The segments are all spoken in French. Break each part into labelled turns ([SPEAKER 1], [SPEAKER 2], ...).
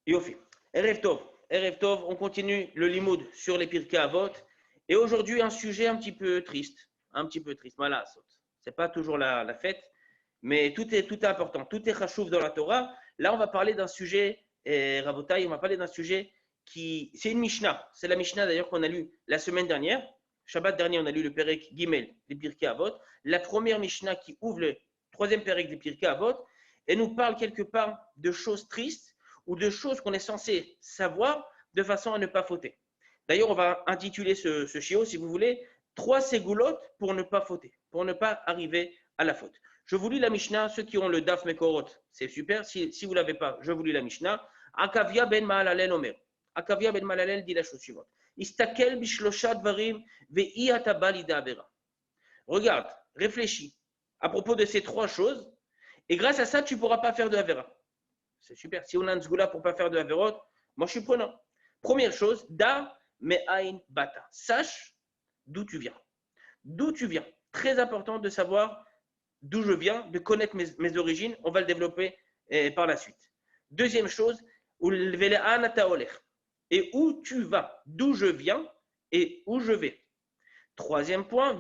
[SPEAKER 1] Yofi. Erev Tov. Erev Tov, on continue le limoud sur les Pirkei Avot. Et aujourd'hui, un sujet un petit peu triste. Un petit peu triste. Voilà, c'est pas toujours la fête, mais tout est important. Tout est chashuv dans la Torah. Là, on va parler d'un sujet, Rabotai, on va parler d'un sujet qui. C'est une Mishnah. C'est la Mishnah d'ailleurs qu'on a lu la semaine dernière. Shabbat dernier, on a lu le Perek Gimel des Pirkei Avot. La première Mishnah qui ouvre le troisième Perek des Pirkei Avot et nous parle quelque part de choses tristes ou de choses qu'on est censé savoir de façon à ne pas fauter. D'ailleurs, on va intituler ce shiur, si vous voulez, 3 ségoulottes pour ne pas fauter, pour ne pas arriver à la faute. Je vous lis la Mishnah, ceux qui ont le Daf Mekorot, c'est super. Si vous ne l'avez pas, je vous lis la Mishnah. Akavia ben Mahalalel Omer. Akavia ben Mahalalel dit la chose suivante. Istakel bishlosha dvarim ve'i ataba lida avera. Regarde, réfléchis à propos de ces 3 choses, et grâce à ça, tu ne pourras pas faire de avera. C'est super. Si on a un zgoula pour ne pas faire de averot, moi je suis prenant. Première chose, da me'ain bata. Sache d'où tu viens. D'où tu viens. Très important de savoir d'où je viens, de connaître mes origines. On va le développer par la suite. Deuxième chose, et où tu vas, d'où je viens et où je vais. Troisième point,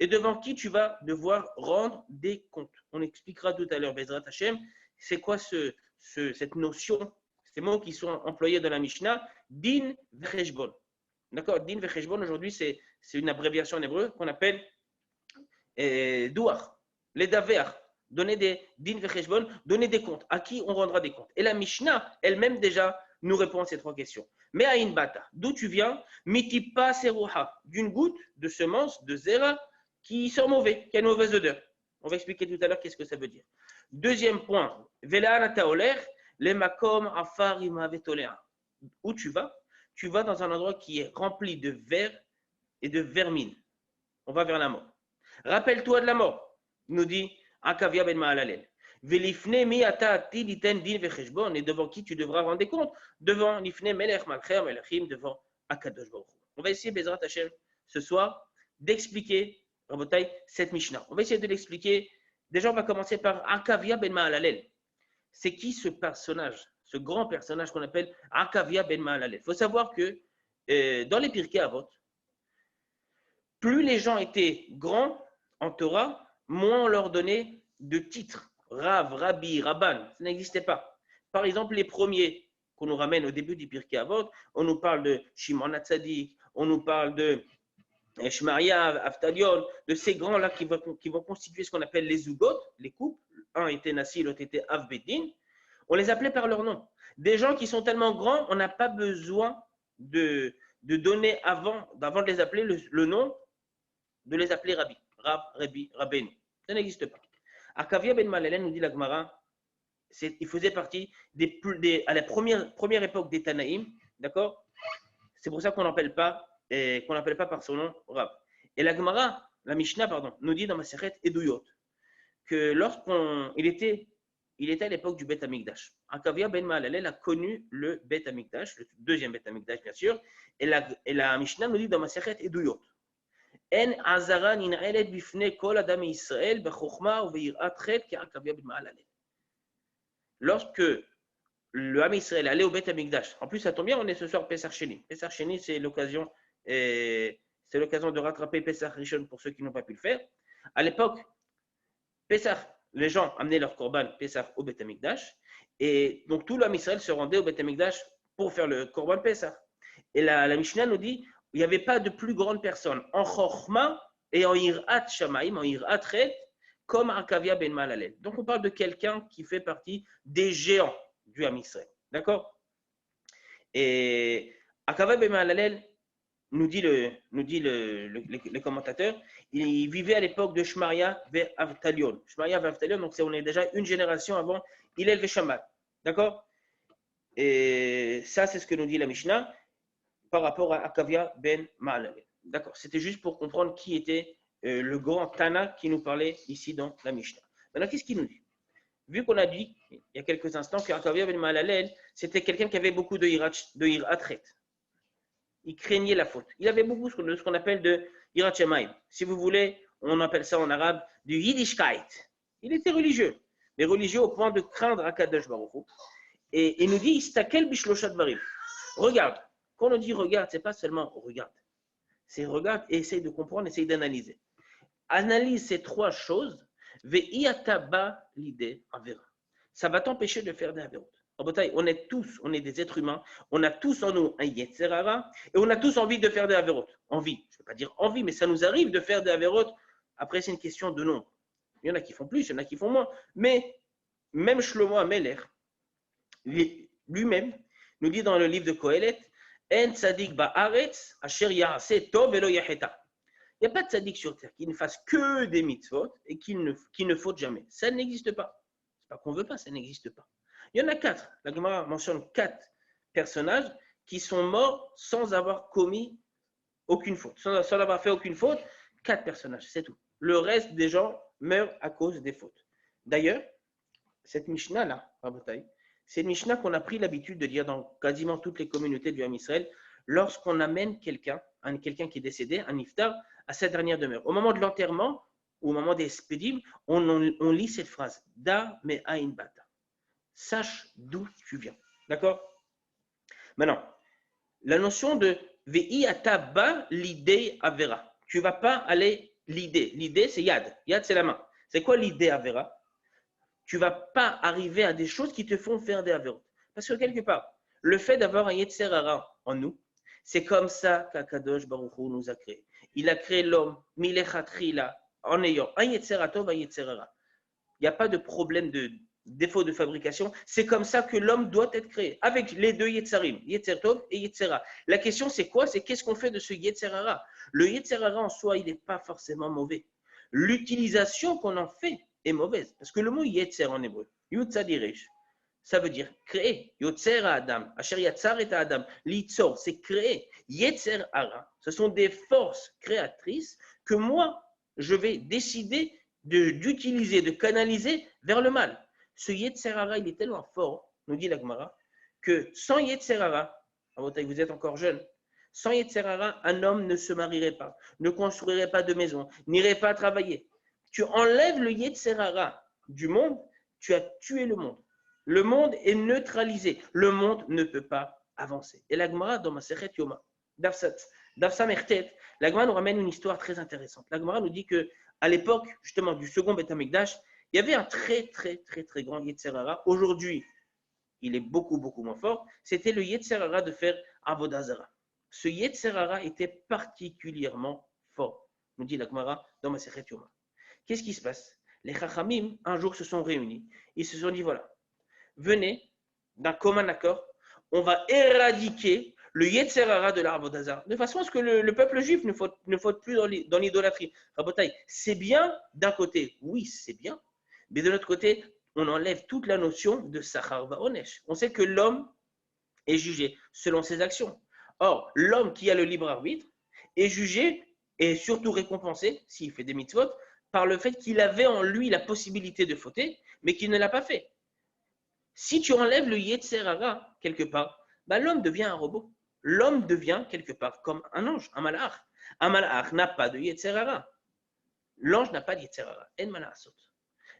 [SPEAKER 1] et devant qui tu vas devoir rendre des comptes. On expliquera tout à l'heure, Bezrat Hashem, c'est quoi cette notion, ces mots qui sont employés dans la Mishnah, din vecheshbon. D'accord, din vecheshbon, aujourd'hui, c'est une abréviation en hébreu qu'on appelle douar, les daver, donner des din vecheshbon, donner des comptes. À qui on rendra des comptes? Et la Mishnah elle-même déjà nous répond à ces 3 questions. Mais à bata, d'où tu viens? Mitipa seruha, d'une goutte de semence, de zera, qui sort mauvais, qui a une mauvaise odeur. On va expliquer tout à l'heure qu'est-ce que ça veut dire. Deuxième point, velaan taoler, les makom afar imavetolea. Où tu vas? Tu vas dans un endroit qui est rempli de vers et de vermine. On va vers la mort. Rappelle-toi de la mort, nous dit Akavia ben Mahalalel. Et devant qui tu devras rendre compte? Devant Nifne Melech Malcher Melechim, devant Akadosh Baruch Hu. On va essayer, Bezrat Hashem, ce soir, d'expliquer, Rabotai, cette Mishnah. On va essayer de l'expliquer. Déjà, on va commencer par Akavia ben Mahalalel. C'est qui ce personnage, ce grand personnage qu'on appelle Akavia ben Mahalalel? Il faut savoir que dans les Pirkei Avot, plus les gens étaient grands en Torah, moins on leur donnait de titres. Rav, Rabbi, Rabban, ça n'existait pas. Par exemple, les premiers qu'on nous ramène au début du Pirkei Avot, on nous parle de Shimon HaTzadik, on nous parle de Shmaria, Avtalion, de ces grands-là qui vont constituer ce qu'on appelle les Zugot, les couples. Un était Nassi, l'autre était Avbedin. On les appelait par leur nom. Des gens qui sont tellement grands, on n'a pas besoin de donner avant de les appeler le nom, de les appeler Rabbi, Rab, Rabbi, Rabbeinu. Ça n'existe pas. Akavia ben Mahalalel, nous dit la Gemara, il faisait partie à la première époque des Tanaïm, d'accord? C'est pour ça qu'on n'appelle pas par son nom Rab. Et la Gemara, la Mishnah, pardon, nous dit dans Masechet Eduyot que lorsqu'il était à l'époque du Bet Amikdash. Akavia ben Mahalalel a connu le Bet Amikdash, le deuxième Bet Amikdash bien sûr, et la Mishnah nous dit dans Masechet Eduyot. En azara nin'elet bifne kol adam Israël bechokma uveyirat chet ke'Akavia ben Mahalalel. Lorsque le Ham Israël allait au Bet Amikdash, en plus ça tombe bien, on est ce soir Pesach Sheni. Pesach Sheni, c'est l'occasion de rattraper Pesach Rishon pour ceux qui n'ont pas pu le faire. À l'époque, Pesach, les gens amenaient leur korban Pesach au Bet Amikdash, et donc tout le Ham Israël se rendait au Bet Amikdash pour faire le korban Pesach. Et la Mishnah nous dit il n'y avait pas de plus grande personne en Chochma et en Irat Shamaim, en Irat Chet, comme Akavia ben Mahalalel. Donc on parle de quelqu'un qui fait partie des géants du Ham Israël. D'accord? Et Akavia ben Mahalalel, nous dit les commentateurs, il vivait à l'époque de Shmaria vers Avtalion. Shmaria vers Avtalion, donc on est déjà une génération avant Hillel ve Shammai. D'accord? Et ça, c'est ce que nous dit la Mishnah par rapport à Akavia ben Mahalalel. D'accord, c'était juste pour comprendre qui était le grand Tana qui nous parlait ici dans la Mishnah. Maintenant, qu'est-ce qu'il nous dit? Vu qu'on a dit il y a quelques instants qu'Akavia ben Mahalalel, c'était quelqu'un qui avait beaucoup de hiratret. Il craignait la faute. Il avait beaucoup de ce qu'on appelle de hirat shamaim. Si vous voulez, on appelle ça en arabe du yiddishkeit. Il était religieux. les religieux au point de craindre Akadosh Baruch Hu. Et il nous dit, Istakel bishloshat varim. Regarde. Quand on dit regarde, c'est pas seulement regarde. C'est regarde et essaye de comprendre, essaye d'analyser. Analyse ces trois choses. Ve'iataba l'idée avera. Ça va t'empêcher de faire des avérotes. En bataille, on est des êtres humains, on a tous en nous un Yetzer Hara et on a tous envie de faire des avérotes. Envie, je ne veux pas dire envie, mais ça nous arrive de faire des avérotes. Après, c'est une question de nombre. Il y en a qui font plus, il y en a qui font moins. Mais même Shlomo Amelech, lui-même, nous dit dans le livre de Kohelet, En tzadik ba'aretz asher ya'aseh tov velo yacheta. Il n'y a pas de tzaddik sur terre qui ne fasse que des mitzvot et qui ne faute jamais. Ça n'existe pas. Ce n'est pas qu'on ne veut pas, ça n'existe pas. Il y en a 4. La Gemara mentionne 4 personnages qui sont morts sans avoir commis aucune faute, sans avoir fait aucune faute. 4 personnages, c'est tout. Le reste des gens meurent à cause des fautes. D'ailleurs, cette Mishnah-là, c'est une Mishnah qu'on a pris l'habitude de dire dans quasiment toutes les communautés du Ham Israël lorsqu'on amène quelqu'un qui est décédé, un iftar, à sa dernière demeure. Au moment de l'enterrement, ou au moment des spédim, on lit cette phrase « Da me ain bata ». Sache d'où tu viens. D'accord? Maintenant, la notion de « Ve'i ataba l'idée avera ». Tu ne vas pas aller l'idée. L'idée, c'est yad. Yad, c'est la main. C'est quoi l'idée avera? Tu ne vas pas arriver à des choses qui te font faire des avérotes. Parce que quelque part, le fait d'avoir un Yetzer Hara en nous, c'est comme ça qu'Akadosh Baruch Hu nous a créé. Il a créé l'homme, Milechatrila, en ayant un Yetzer Tov, un Yetzer Hara. Il n'y a pas de problème de défaut de fabrication. C'est comme ça que l'homme doit être créé, avec les deux Yetzarim, Yetzer Tov et Yetzer Hara. La question, c'est quoi? C'est qu'est-ce qu'on fait de ce Yetzer Hara? Le Yetzer Hara en soi, il n'est pas forcément mauvais. L'utilisation qu'on en fait est mauvaise. Parce que le mot Yetzer en hébreu, Yutzadirish, ça veut dire créer. Yotzer à Adam. Asher Yatzar et à Adam. Litzor, c'est créer. Yetzer Hara, ce sont des forces créatrices que moi, je vais décider d'utiliser, de canaliser vers le mal. Ce Yetzer Hara, il est tellement fort, nous dit la Gemara, que sans Yetzer Hara, vous êtes encore jeune, sans Yetzer Hara, un homme ne se marierait pas, ne construirait pas de maison, n'irait pas travailler. Tu enlèves le Yetzer Hara du monde, tu as tué le monde. Le monde est neutralisé. Le monde ne peut pas avancer. Et la Gemara, dans Masechet Yoma, Dafsa Mertet, la Gemara nous ramène une histoire très intéressante. La Gemara nous dit qu'à l'époque, justement, du second Beth Amikdash, il y avait un très grand Yetzer Hara. Aujourd'hui, il est beaucoup moins fort. C'était le Yetzer Hara de faire Avodah Zara. Ce Yetzer Hara était particulièrement fort, nous dit la Gemara dans Masechet Yoma. Qu'est-ce qui se passe? Les Chachamim, un jour, se sont réunis. Ils se sont dit, voilà, venez, d'un commun accord, on va éradiquer le Yetzer Hara de l'Avodah Zara, de façon à ce que le peuple juif ne faute plus dans l'idolâtrie. Rabotai, c'est bien d'un côté, oui, c'est bien, mais de l'autre côté, on enlève toute la notion de Sachar Va'onesh. On sait que l'homme est jugé selon ses actions. Or, l'homme qui a le libre arbitre est jugé et surtout récompensé, s'il fait des mitzvot, par le fait qu'il avait en lui la possibilité de fauter, mais qu'il ne l'a pas fait. Si tu enlèves le Yetzer Hara quelque part, l'homme devient un robot. L'homme devient quelque part comme un ange, un malach. Un malach n'a pas de Yetzer Hara. L'ange n'a pas de Yetzer Hara. En malachot.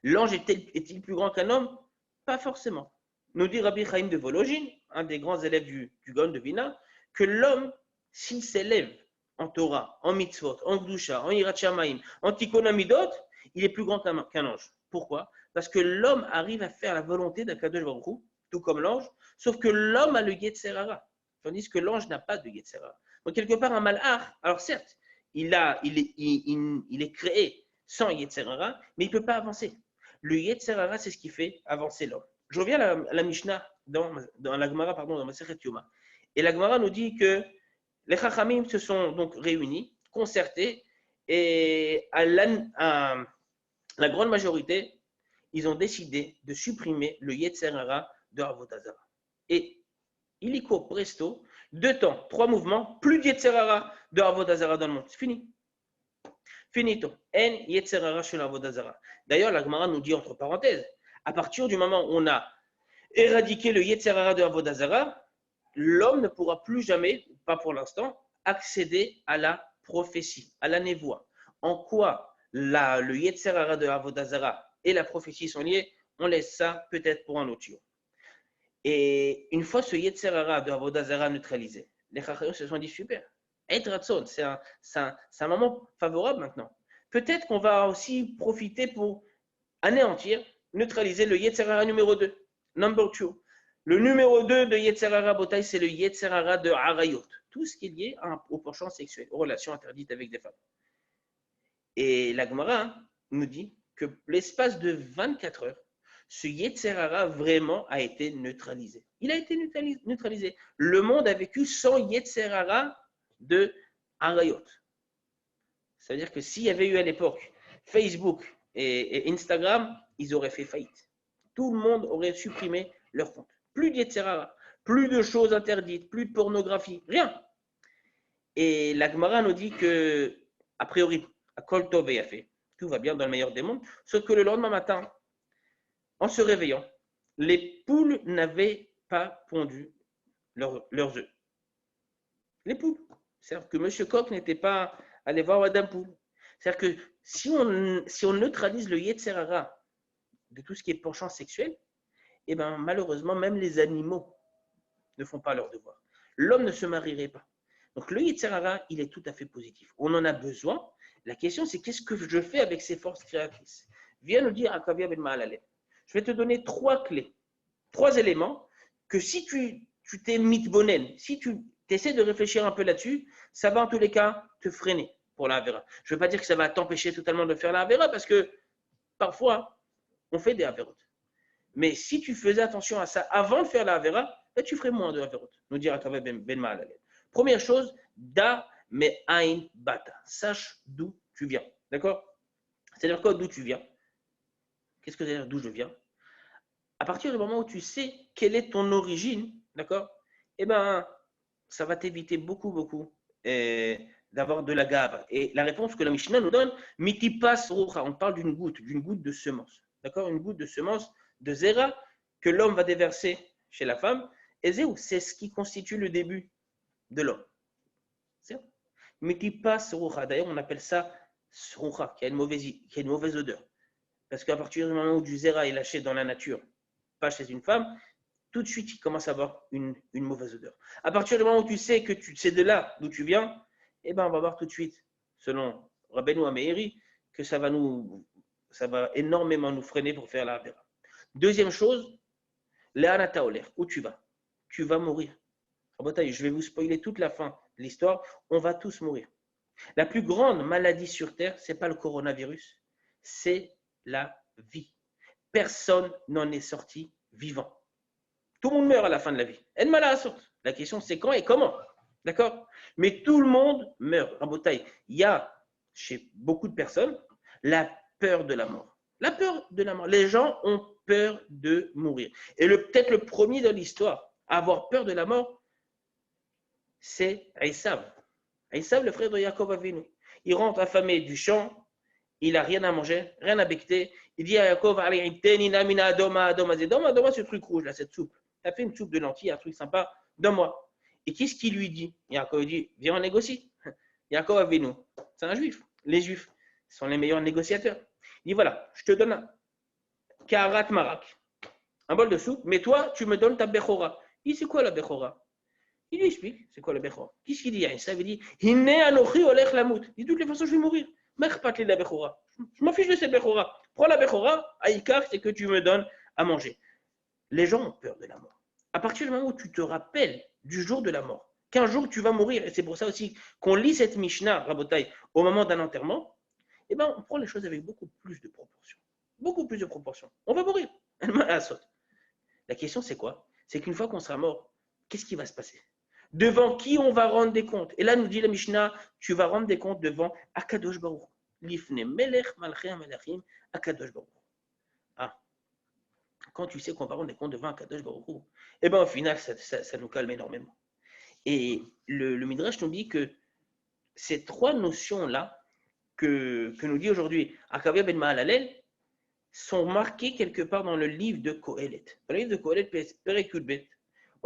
[SPEAKER 1] L'ange est-il plus grand qu'un homme? Pas forcément. Nous dit Rabbi Chaim de Vologine, un des grands élèves du Gaon de Vina, que l'homme, s'il s'élève en Torah, en mitzvot, en Gdusha, en Yirat Shamayim, en Tikkun Amidot, il est plus grand qu'un ange. Pourquoi? Parce que l'homme arrive à faire la volonté d'Akadosh Baruch Hu, tout comme l'ange, sauf que l'homme a le Yetzer Hara, tandis que l'ange n'a pas de Yetzer Hara. Donc quelque part un malach, alors certes, il est créé sans Yetzer Hara, mais il ne peut pas avancer. Le Yetzer Hara, c'est ce qui fait avancer l'homme. Je reviens à la Mishnah, dans la Gemara, dans Masechet Yoma. Et la Gemara nous dit que les Chachamim se sont donc réunis, concertés, et à la grande majorité, ils ont décidé de supprimer le Yetzer Hara de Avodah Zara. Et illico presto, 2 temps, 3 mouvements, plus de Yetzer Hara de Avodah Zara dans le monde. C'est fini. Finito. En Yetzer Hara shel Avodah Zara. D'ailleurs, la Gemara nous dit entre parenthèses, à partir du moment où on a éradiqué le Yetzer Hara de Avodah Zara, l'homme ne pourra plus jamais, pas pour l'instant, accéder à la prophétie, à la névoie. En quoi le Yetzer Hara de Avodah Zara et la prophétie sont liés? on laisse ça peut-être pour un autre jour. Et une fois ce Yetzer Hara de Avodah Zara neutralisé, les Chachamim se sont dit super. Eit Ratzon, c'est un moment favorable maintenant. Peut-être qu'on va aussi profiter pour anéantir, neutraliser le Yetzer Hara numéro 2, number 2. Le numéro 2 de Yetzer Hara Botaï, c'est le Yetzer Hara de Harayot. Tout ce qui est lié au penchant sexuel, aux relations interdites avec des femmes. Et la Gemara nous dit que l'espace de 24 heures, ce Yetzer Hara vraiment a été neutralisé. Il a été neutralisé. Le monde a vécu sans Yetzer Hara de Harayot. Ça veut dire que s'il y avait eu à l'époque Facebook et Instagram, ils auraient fait faillite. Tout le monde aurait supprimé leur compte. Plus de Yetzer Hara, plus de choses interdites, plus de pornographie, rien. Et la Gemara nous dit que, a priori, à Kol Tov et Yafé, tout va bien dans le meilleur des mondes, sauf que le lendemain matin, en se réveillant, les poules n'avaient pas pondu leurs œufs. Les poules. C'est-à-dire que M. Coq n'était pas allé voir Madame Poule. C'est-à-dire que si on neutralise le Yetzer Hara de tout ce qui est penchant sexuel, eh ben, malheureusement, même les animaux ne font pas leur devoir. L'homme ne se marierait pas. Donc le Yetzer Hara, il est tout à fait positif. On en a besoin. La question, c'est qu'est-ce que je fais avec ces forces créatrices? Viens nous dire Akavia ben Mahalalel. Je vais te donner 3 clés, 3 éléments que si tu t'es mitbonen, si tu essaies de réfléchir un peu là-dessus, ça va en tous les cas te freiner pour la Avera. Je ne veux pas dire que ça va t'empêcher totalement de faire la Avera parce que parfois, on fait des Averot. Mais si tu faisais attention à ça avant de faire la Avera, tu ferais moins de Averot. Nous dire Akavia ben Mahalalel. Première chose, da me ain bata. Sache d'où tu viens. D'accord? C'est-à-dire quoi d'où tu viens? Qu'est-ce que c'est d'où je viens? À partir du moment où tu sais quelle est ton origine, d'accord? Eh bien, ça va t'éviter beaucoup d'avoir de la gave. Et la réponse que la Mishnah nous donne, mitipas rucha, on parle d'une goutte de semence. D'accord? Une goutte de semence de zera que l'homme va déverser chez la femme. Et c'est ce qui constitue le début de l'homme. C'est mitipas rucha. D'ailleurs, on appelle ça rucha, qui a une mauvaise odeur. Parce qu'à partir du moment où du zera est lâché dans la nature, pas chez une femme, tout de suite, il commence à avoir une mauvaise odeur. À partir du moment où tu sais que c'est de là d'où tu viens, eh ben, on va voir tout de suite, selon Rabbeinu Ameiri, que ça va énormément nous freiner pour faire la Avera. Deuxième chose, l'Anata Oler, où tu vas? Tu vas mourir. Je vais vous spoiler toute la fin de l'histoire, on va tous mourir. La plus grande maladie sur Terre, ce n'est pas le coronavirus, c'est la vie. Personne n'en est sorti vivant. Tout le monde meurt à la fin de la vie. La question, c'est quand et comment. D'accord? Mais tout le monde meurt. Il y a chez beaucoup de personnes la peur de la mort. La peur de la mort. Les gens ont peur de mourir. Et peut-être le premier dans l'histoire à avoir peur de la mort, c'est Esav. Esav, le frère de Yaakov Avinu. Il rentre affamé du champ. Il n'a rien à manger, rien à becter. Il dit à Yaakov, Adoma, ce truc rouge, là, cette soupe. Il a fait une soupe de lentilles, un truc sympa, donne-moi. Et qu'est-ce qu'il lui dit? Yaakov dit, viens, on négocie. Yaakov Avinu, c'est un juif. Les juifs sont les meilleurs négociateurs. Il dit, voilà, je te donne un karat marak, un bol de soupe, mais toi, tu me donnes ta bechora. Il dit, c'est quoi la bechora? Il lui explique, c'est quoi la bechora? Qu'est-ce qu'il dit? Il dit, Hine anochi olech lamut. Il dit, de toutes les façons, je vais mourir. Je m'en fiche de cette Bechora. Prends la Bechora, Aïkar, c'est que tu me donnes à manger. Les gens ont peur de la mort. À partir du moment où tu te rappelles du jour de la mort, qu'un jour tu vas mourir, et c'est pour ça aussi qu'on lit cette Mishnah, Rabotai, au moment d'un enterrement, eh ben, on prend les choses avec beaucoup plus de proportions. Beaucoup plus de proportions. On va mourir. La question, c'est quoi? C'est qu'une fois qu'on sera mort, qu'est-ce qui va se passer? Devant qui on va rendre des comptes? Et là, nous dit la Mishnah, tu vas rendre des comptes devant Akadosh Baruch. Lifne Melech Malchei Melachim Akadosh Baruch. Ah, quand tu sais qu'on va rendre des comptes devant Akadosh Baruch, eh bien, au final, ça nous calme énormément. Et le Midrash nous dit que ces 3 notions-là que nous dit aujourd'hui Akavia ben Mahalalel sont marquées quelque part dans le livre de Kohelet. Dans le livre de Kohelet, Perek Yudbet,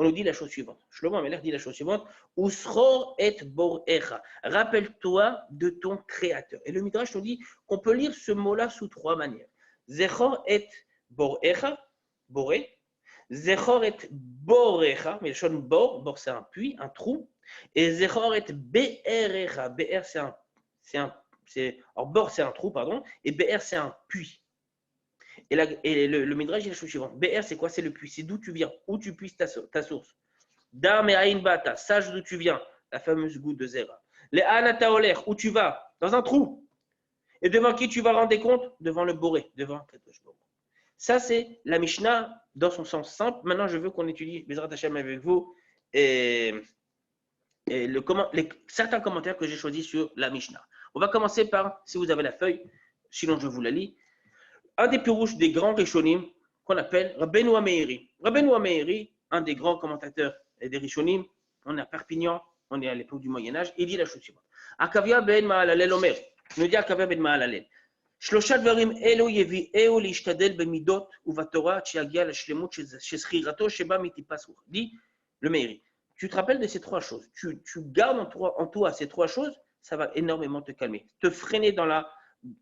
[SPEAKER 1] on nous dit la chose suivante. Shlomo Amelech dit la chose suivante. Usror et borecha. Rappelle-toi de ton créateur. Et le Midrash nous dit qu'on peut lire ce mot-là sous 3 manières. Zechor et borecha, boré. Zechor et borecha, mais le shon bor c'est un puits, un trou. Et zechor et be'erecha, be'er alors bor c'est un trou, pardon, et be'er c'est un puits. Et le Midrash il est la chose suivante. Be'er c'est quoi? C'est le puits, c'est d'où tu viens, où tu puisses ta source. Dar me'ain bata, sache d'où tu viens, la fameuse goutte de Zera. Les anata oler, où tu vas, dans un trou. Et devant qui tu vas rendre des comptes? Devant le Boré, devant Kadosh Baruch. Ça, c'est la Mishnah dans son sens simple. Maintenant, je veux qu'on étudie Bezrat Hashem avec vous et certains commentaires que j'ai choisis sur la Mishnah. On va commencer par, si vous avez la feuille, sinon je vous la lis, un des pirouches des grands Rishonim qu'on appelle Rabbeinu Ameiri. Rabbeinu Ameiri, un des grands commentateurs des Rishonim, on est à Perpignan, on est à l'époque du Moyen-Âge, il dit la chose suivante. Akavia ben Ma'alalel Omer. Il nous dit Akavia ben Ma'alalel. שלושה דברים אלו יביאהו להשתדל במידות ובתורה עד שיגיע לשלמות שזכירתו שבא מטיפס רוח. Dit le Meiri, tu te rappelles de ces trois choses, tu gardes en toi ces trois choses, ça va énormément te calmer, te freiner dans la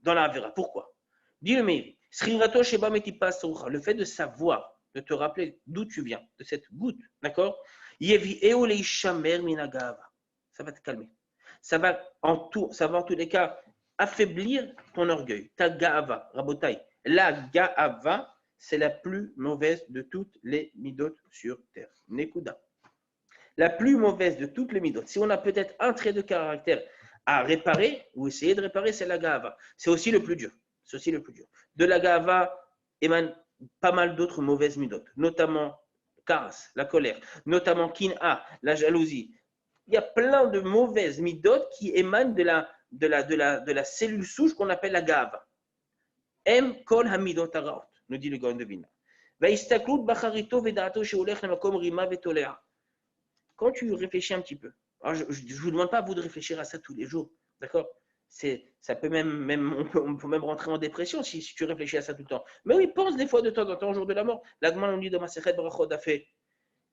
[SPEAKER 1] Avera. Pourquoi? Dit le Meiri, zchirato sheba metipas rucha, le fait de savoir, de te rappeler d'où tu viens, de cette goutte, d'accord? Yevi'eu leishamer min hagava, ça va te calmer. Ça va en tous les cas affaiblir ton orgueil, ta gaava, rabotai. La gaava, c'est la plus mauvaise de toutes les midot sur terre. Nekuda. La plus mauvaise de toutes les midot. Si on a peut-être un trait de caractère à réparer ou essayer de réparer, c'est la gaava. C'est aussi le plus dur. C'est aussi le plus dur. De la gaava émanent pas mal d'autres mauvaises midot, notamment karas, la colère, notamment kin'a, la jalousie. Il y a plein de mauvaises midot qui émanent de la cellule souche qu'on appelle la gave. Em kol hamidot haraot, nous dit le Gaon de Vilna. Quand tu réfléchis un petit peu, alors je ne vous demande pas à vous de réfléchir à ça tous les jours, d'accord? Ça peut on peut même rentrer en dépression si tu réfléchis à ça tout le temps. Mais oui, pense des fois de temps en temps au jour de la mort. L'Agman on dit dans Masechet Brachot a fait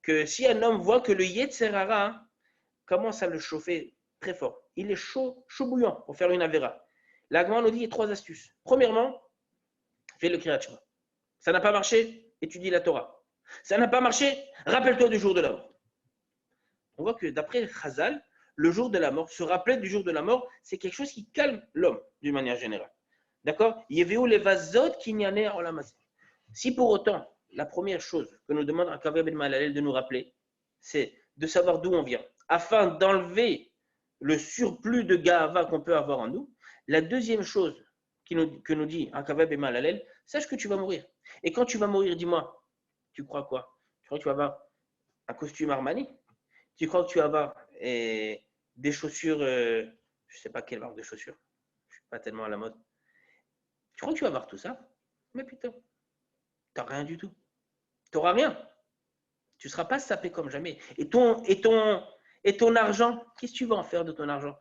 [SPEAKER 1] que si un homme voit que le Yetzer Hara commence à le chauffer très fort, il est chaud bouillant pour faire une Avera. L'Agman nous dit il y a trois astuces. Premièrement, fais le Kriyat Shema. Ça n'a pas marché, étudie la Torah. Ça n'a pas marché, rappelle-toi du jour de la mort. On voit que d'après Chazal, le jour de la mort, se rappeler du jour de la mort, c'est quelque chose qui calme l'homme d'une manière générale. D'accord? Si pour autant, la première chose que nous demande Akavia ben Mahalalel de nous rappeler, c'est de savoir d'où on vient, afin d'enlever le surplus de Gahava qu'on peut avoir en nous. La deuxième chose que nous dit Akavia ben Mahalalel, sache que tu vas mourir. Et quand tu vas mourir, dis-moi, tu crois quoi? Tu crois que tu vas avoir un costume Armani? Tu crois que tu vas avoir des chaussures, je ne sais pas quelle marque de chaussures, je ne suis pas tellement à la mode. Tu crois que tu vas avoir tout ça? Mais putain, tu n'as rien du tout. Tu n'auras rien. Tu ne seras pas sapé comme jamais. Et ton argent, qu'est-ce que tu vas en faire de ton argent?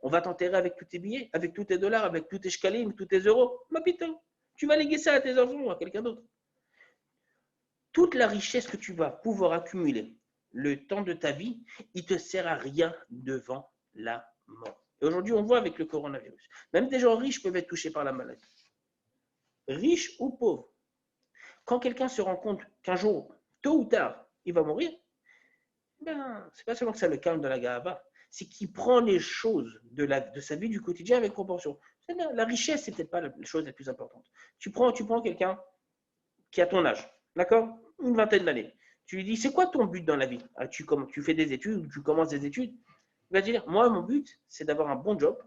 [SPEAKER 1] On va t'enterrer avec tous tes billets, avec tous tes dollars, avec tous tes shkalim, tous tes euros. Mais putain, tu vas léguer ça à tes enfants ou à quelqu'un d'autre. Toute la richesse que tu vas pouvoir accumuler le temps de ta vie, il ne te sert à rien devant la mort. Et aujourd'hui, on voit avec le coronavirus, même des gens riches peuvent être touchés par la maladie. Riches ou pauvres. Quand quelqu'un se rend compte qu'un jour, tôt ou tard, il va mourir, ben, c'est pas seulement que ça le calme de la gahava, c'est qu'il prend les choses de sa vie du quotidien avec proportion. La richesse, c'est peut-être pas la chose la plus importante. Tu prends quelqu'un qui a ton âge, d'accord? Une vingtaine d'années. Tu lui dis, c'est quoi ton but dans la vie? Tu fais des études ou tu commences des études? Il va dire, moi, mon but, c'est d'avoir un bon job,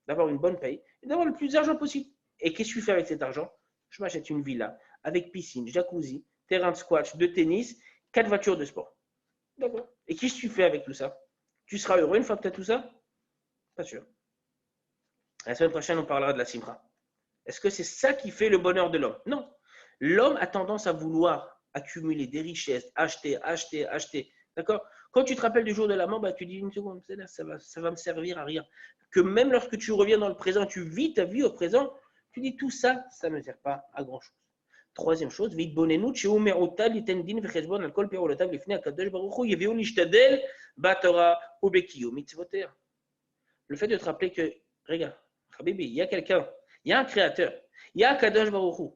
[SPEAKER 1] d'avoir une bonne paye et d'avoir le plus d'argent possible. Et qu'est-ce que tu fais avec cet argent? Je m'achète une villa avec piscine, jacuzzi, terrain de squash, de tennis, 4 voitures de sport. D'accord. Et qu'est-ce que tu fais avec tout ça? Tu seras heureux une fois que tu as tout ça? Pas sûr. La semaine prochaine, on parlera de la simra. Est-ce que c'est ça qui fait le bonheur de l'homme? Non. L'homme a tendance à vouloir accumuler des richesses, acheter. D'accord? Quand tu te rappelles du jour de la mort, bah, tu dis une seconde, ça va me servir à rien. Que même lorsque tu reviens dans le présent, tu vis ta vie au présent, tu dis tout ça, ça ne sert pas à grand chose. Troisième chose, le fait de te rappeler que, regarde, Habibi, il y a quelqu'un, il y a un créateur, il y a Kadosh Baruch Hu.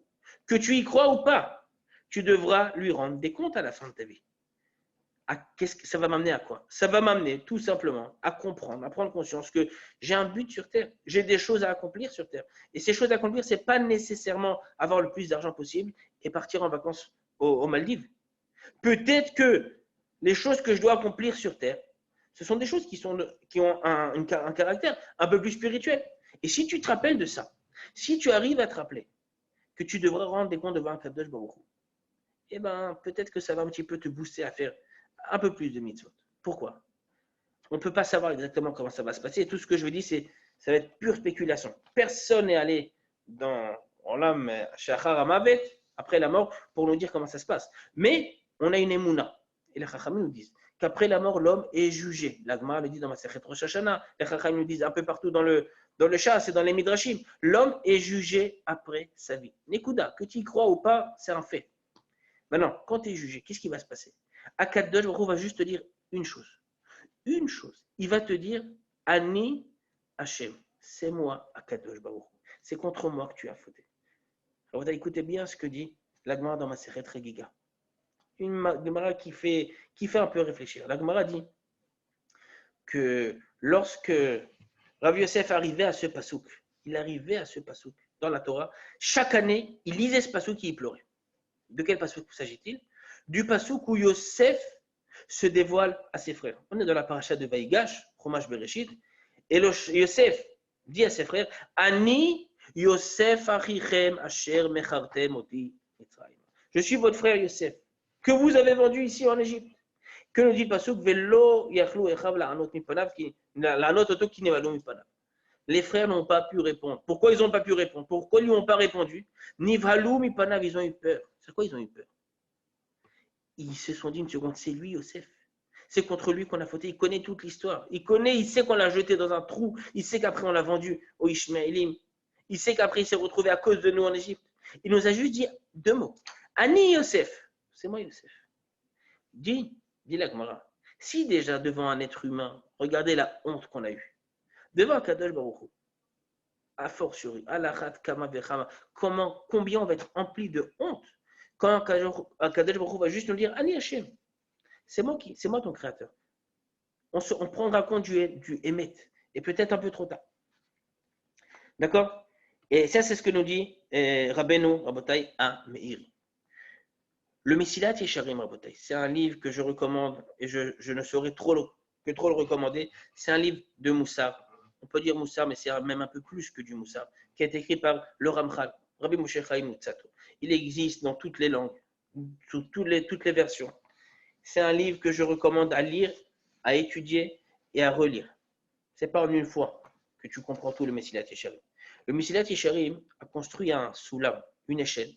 [SPEAKER 1] Que tu y crois ou pas, tu devras lui rendre des comptes à la fin de ta vie. Qu'est-ce que ça va m'amener à quoi? Ça va m'amener tout simplement à comprendre, à prendre conscience que j'ai un but sur Terre, j'ai des choses à accomplir sur Terre. Et ces choses à accomplir, ce n'est pas nécessairement avoir le plus d'argent possible et partir en vacances aux Maldives. Peut-être que les choses que je dois accomplir sur Terre, ce sont des choses qui ont un caractère un peu plus spirituel. Et si tu te rappelles de ça, si tu arrives à te rappeler que tu devrais rendre des comptes devant un Kadosh Baruch Hu, eh ben, peut-être que ça va un petit peu te booster à faire un peu plus de mitzvot. Pourquoi? On ne peut pas savoir exactement comment ça va se passer. Et tout ce que je veux dire, ça va être pure spéculation. Personne n'est allé dans l'âme Shachar Amavet, après la mort, pour nous dire comment ça se passe. Mais on a une émouna. Et les Chachamim nous disent qu'après la mort, l'homme est jugé. L'Agma le dit dans Masechet Rosh Hashanah. Les Chachamim nous disent un peu partout dans le Shas et dans les Midrashim. L'homme est jugé après sa vie. Nekuda, que tu y crois ou pas, c'est un fait. Maintenant, quand tu es jugé, qu'est-ce qui va se passer? Akadosh Baruch Hu va juste te dire une chose. Une chose. Il va te dire Ani Hashem. C'est moi, Akadosh Baruch Hu. C'est contre moi que tu as fauté. Alors, vous allez écouter bien ce que dit l'Agmara dans Masechet Regiga. Une Gemara qui fait un peu réfléchir. La Gemara dit que lorsque Rav Yosef arrivait à ce pasouk, il arrivait à ce pasouk dans la Torah, chaque année, il lisait ce pasouk et il pleurait. De quel pasouk s'agit-il? Du pasouk où Yosef se dévoile à ses frères. On est dans la paracha de Vaïgash, Chumash Bereshit, et Yosef dit à ses frères, Ani Yosef achichem asher mechartem oti Mitzrayim. Je suis votre frère Yosef, que vous avez vendu ici en Égypte. Que nous dit le pasuk, Velo yachlu echav la'anot mipanav, la'anot oto ki nevalo mipanav. Les frères n'ont pas pu répondre. Pourquoi ils n'ont pas pu répondre? Pourquoi ils lui ont pas répondu? Nivhalou mipanav, ils ont eu peur. C'est quoi ils ont eu peur? Ils se sont dit une seconde, c'est lui Yosef. C'est contre lui qu'on a fauté. Il connaît toute l'histoire. Il sait qu'on l'a jeté dans un trou. Il sait qu'après on l'a vendu aux Ishmaélim. Il sait qu'après il s'est retrouvé à cause de nous en Égypte. Il nous a juste dit deux mots. Ani Yosef. C'est moi Yosef. Dis la Gemara. Si déjà devant un être humain, regardez la honte qu'on a eue. Devant Kadosh Baruch Hu, a fortiori, alachat kama vechama, combien on va être empli de honte quand Kadosh Baruch Hu va juste nous dire Ani Hashem. C'est moi ton créateur. On prendra compte du Emet, et peut-être un peu trop tard. D'accord? Et ça, c'est ce que nous dit Rabbeinu Rabotai à Meiri. Le Mesilat Yesharim Rabotai, c'est un livre que je recommande, et je ne saurais trop le recommander. C'est un livre de Moussar. On peut dire Moussar, mais c'est même un peu plus que du Moussar, qui a été écrit par le Ramchal, Rabbi Moshe Chaim Luzzatto. Il existe dans toutes les langues, sous toutes les versions. C'est un livre que je recommande à lire, à étudier et à relire. Ce n'est pas en une fois que tu comprends tout le Mesilat Yesharim. Le Mesilat Yesharim a construit un soulam, une échelle,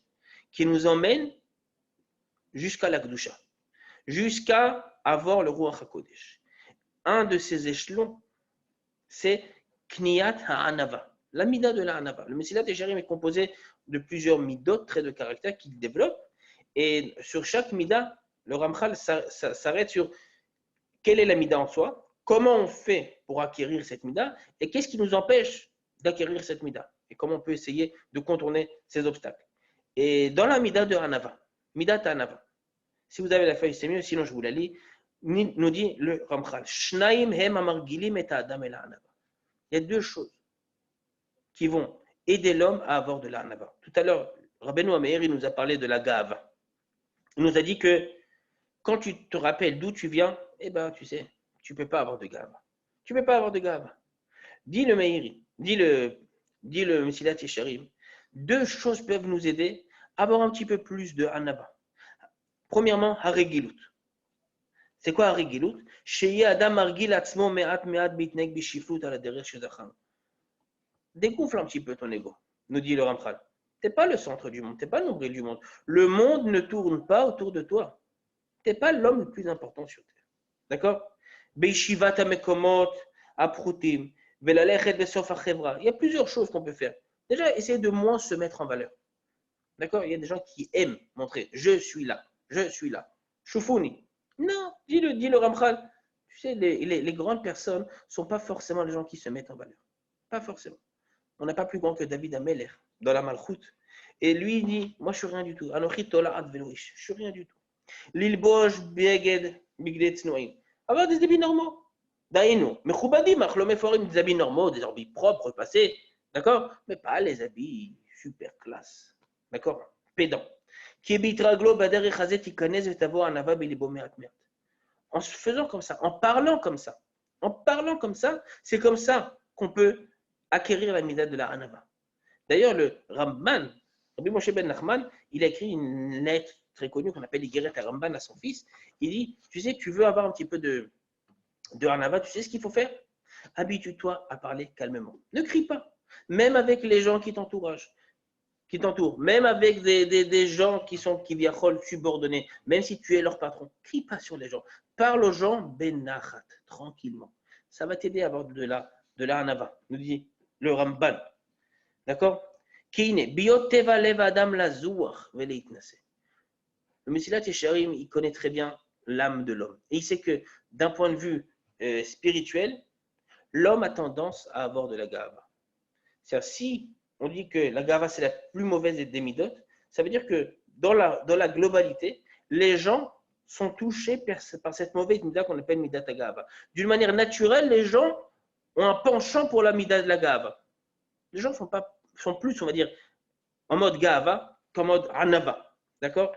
[SPEAKER 1] qui nous emmène jusqu'à la Kedusha, jusqu'à avoir le Ruach HaKodesh. Un de ces échelons, c'est Kniyat HaAnava, la mida de la Anava. Le Mesilat Yesharim est composé de plusieurs midot, traits de caractère qu'il développe, et sur chaque mida, le Ramchal s'arrête sur quelle est la mida en soi, comment on fait pour acquérir cette mida, et qu'est-ce qui nous empêche d'acquérir cette mida, et comment on peut essayer de contourner ces obstacles. Et dans la mida de Anava, mida Anava, si vous avez la feuille, c'est mieux, sinon je vous la lis, nous dit le Ramchal, Shnaim hem amargilim et adam el Anava. Il y a deux choses qui vont aider l'homme à avoir de la Anava. Tout à l'heure, Rabbeinu Ameir, il nous a parlé de la Gava. Il nous a dit que quand tu te rappelles d'où tu viens, eh ben, tu sais, tu ne peux pas avoir de Gava. Tu ne peux pas avoir de Gava. Dit le Meiri, dit le Mesilat Yesharim, deux choses peuvent nous aider à avoir un petit peu plus de Anava. Premièrement, Haregilut. C'est quoi Haregilut? Sheye Adam Argil Atzmo Me'at Me'at Bitnek Bishiflut ala Derech Shedacham. Dégonfle un petit peu ton ego, nous dit le Ramchal. Tu n'es pas le centre du monde, tu n'es pas le nombril du monde. Le monde ne tourne pas autour de toi. Tu n'es pas l'homme le plus important sur Terre. D'accord? Beishivat Amekomot, Aprutim, Velalechet Besof Achevra. Il y a plusieurs choses qu'on peut faire. Déjà, essayer de moins se mettre en valeur. D'accord? Il y a des gens qui aiment montrer je suis là, je suis là. Shufuni. Non, dis le Ramchal. Tu sais, les grandes personnes ne sont pas forcément les gens qui se mettent en valeur. Pas forcément. On n'a pas plus grand que David Ameller dans la Malchoute. Et lui, il dit, moi, je suis rien du tout. Anochi tola'at velo ish. Je suis rien du tout. L'ilbosh beged bigdet tsnoim. Avoir des habits normaux. Daïno. Mechoubadim, achlom eforim, des habits normaux, des habits propres, passés. D'accord? Mais pas les habits super classe. D'accord? Pédant. Qui ebitraglo bader echazet ikanez vetavo anava bilibo merat mert. En se faisant comme ça, en parlant comme ça, c'est comme ça qu'on peut acquérir la mida de la Hanava. D'ailleurs, le Ramban, Rabbi Moshe ben Nachman, il a écrit une lettre très connue qu'on appelle l'Igeret à Ramban à son fils. Il dit, tu sais, tu veux avoir un petit peu de Hanava, tu sais ce qu'il faut faire? Habitue-toi à parler calmement. Ne crie pas, même avec les gens qui t'entourent. Même avec des gens qui sont kiviachol subordonnés, même si tu es leur patron, crie pas sur les gens. Parle aux gens benachat, tranquillement. Ça va t'aider à avoir de la hanava, nous dit le Ramban. D'accord? Kine, biot teva lev adam lazouach veleitnase. Le Mesilat Yesharim, il connaît très bien l'âme de l'homme. Et il sait que d'un point de vue spirituel, l'homme a tendance à avoir de la gava. C'est-à-dire, si on dit que la gava, c'est la plus mauvaise des midot, ça veut dire que dans la globalité, les gens sont touchés par cette mauvaise mida qu'on appelle midat gava. D'une manière naturelle, les gens ont un penchant pour la mida de la gava. Les gens sont plus, on va dire, en mode gava qu'en mode anava. D'accord?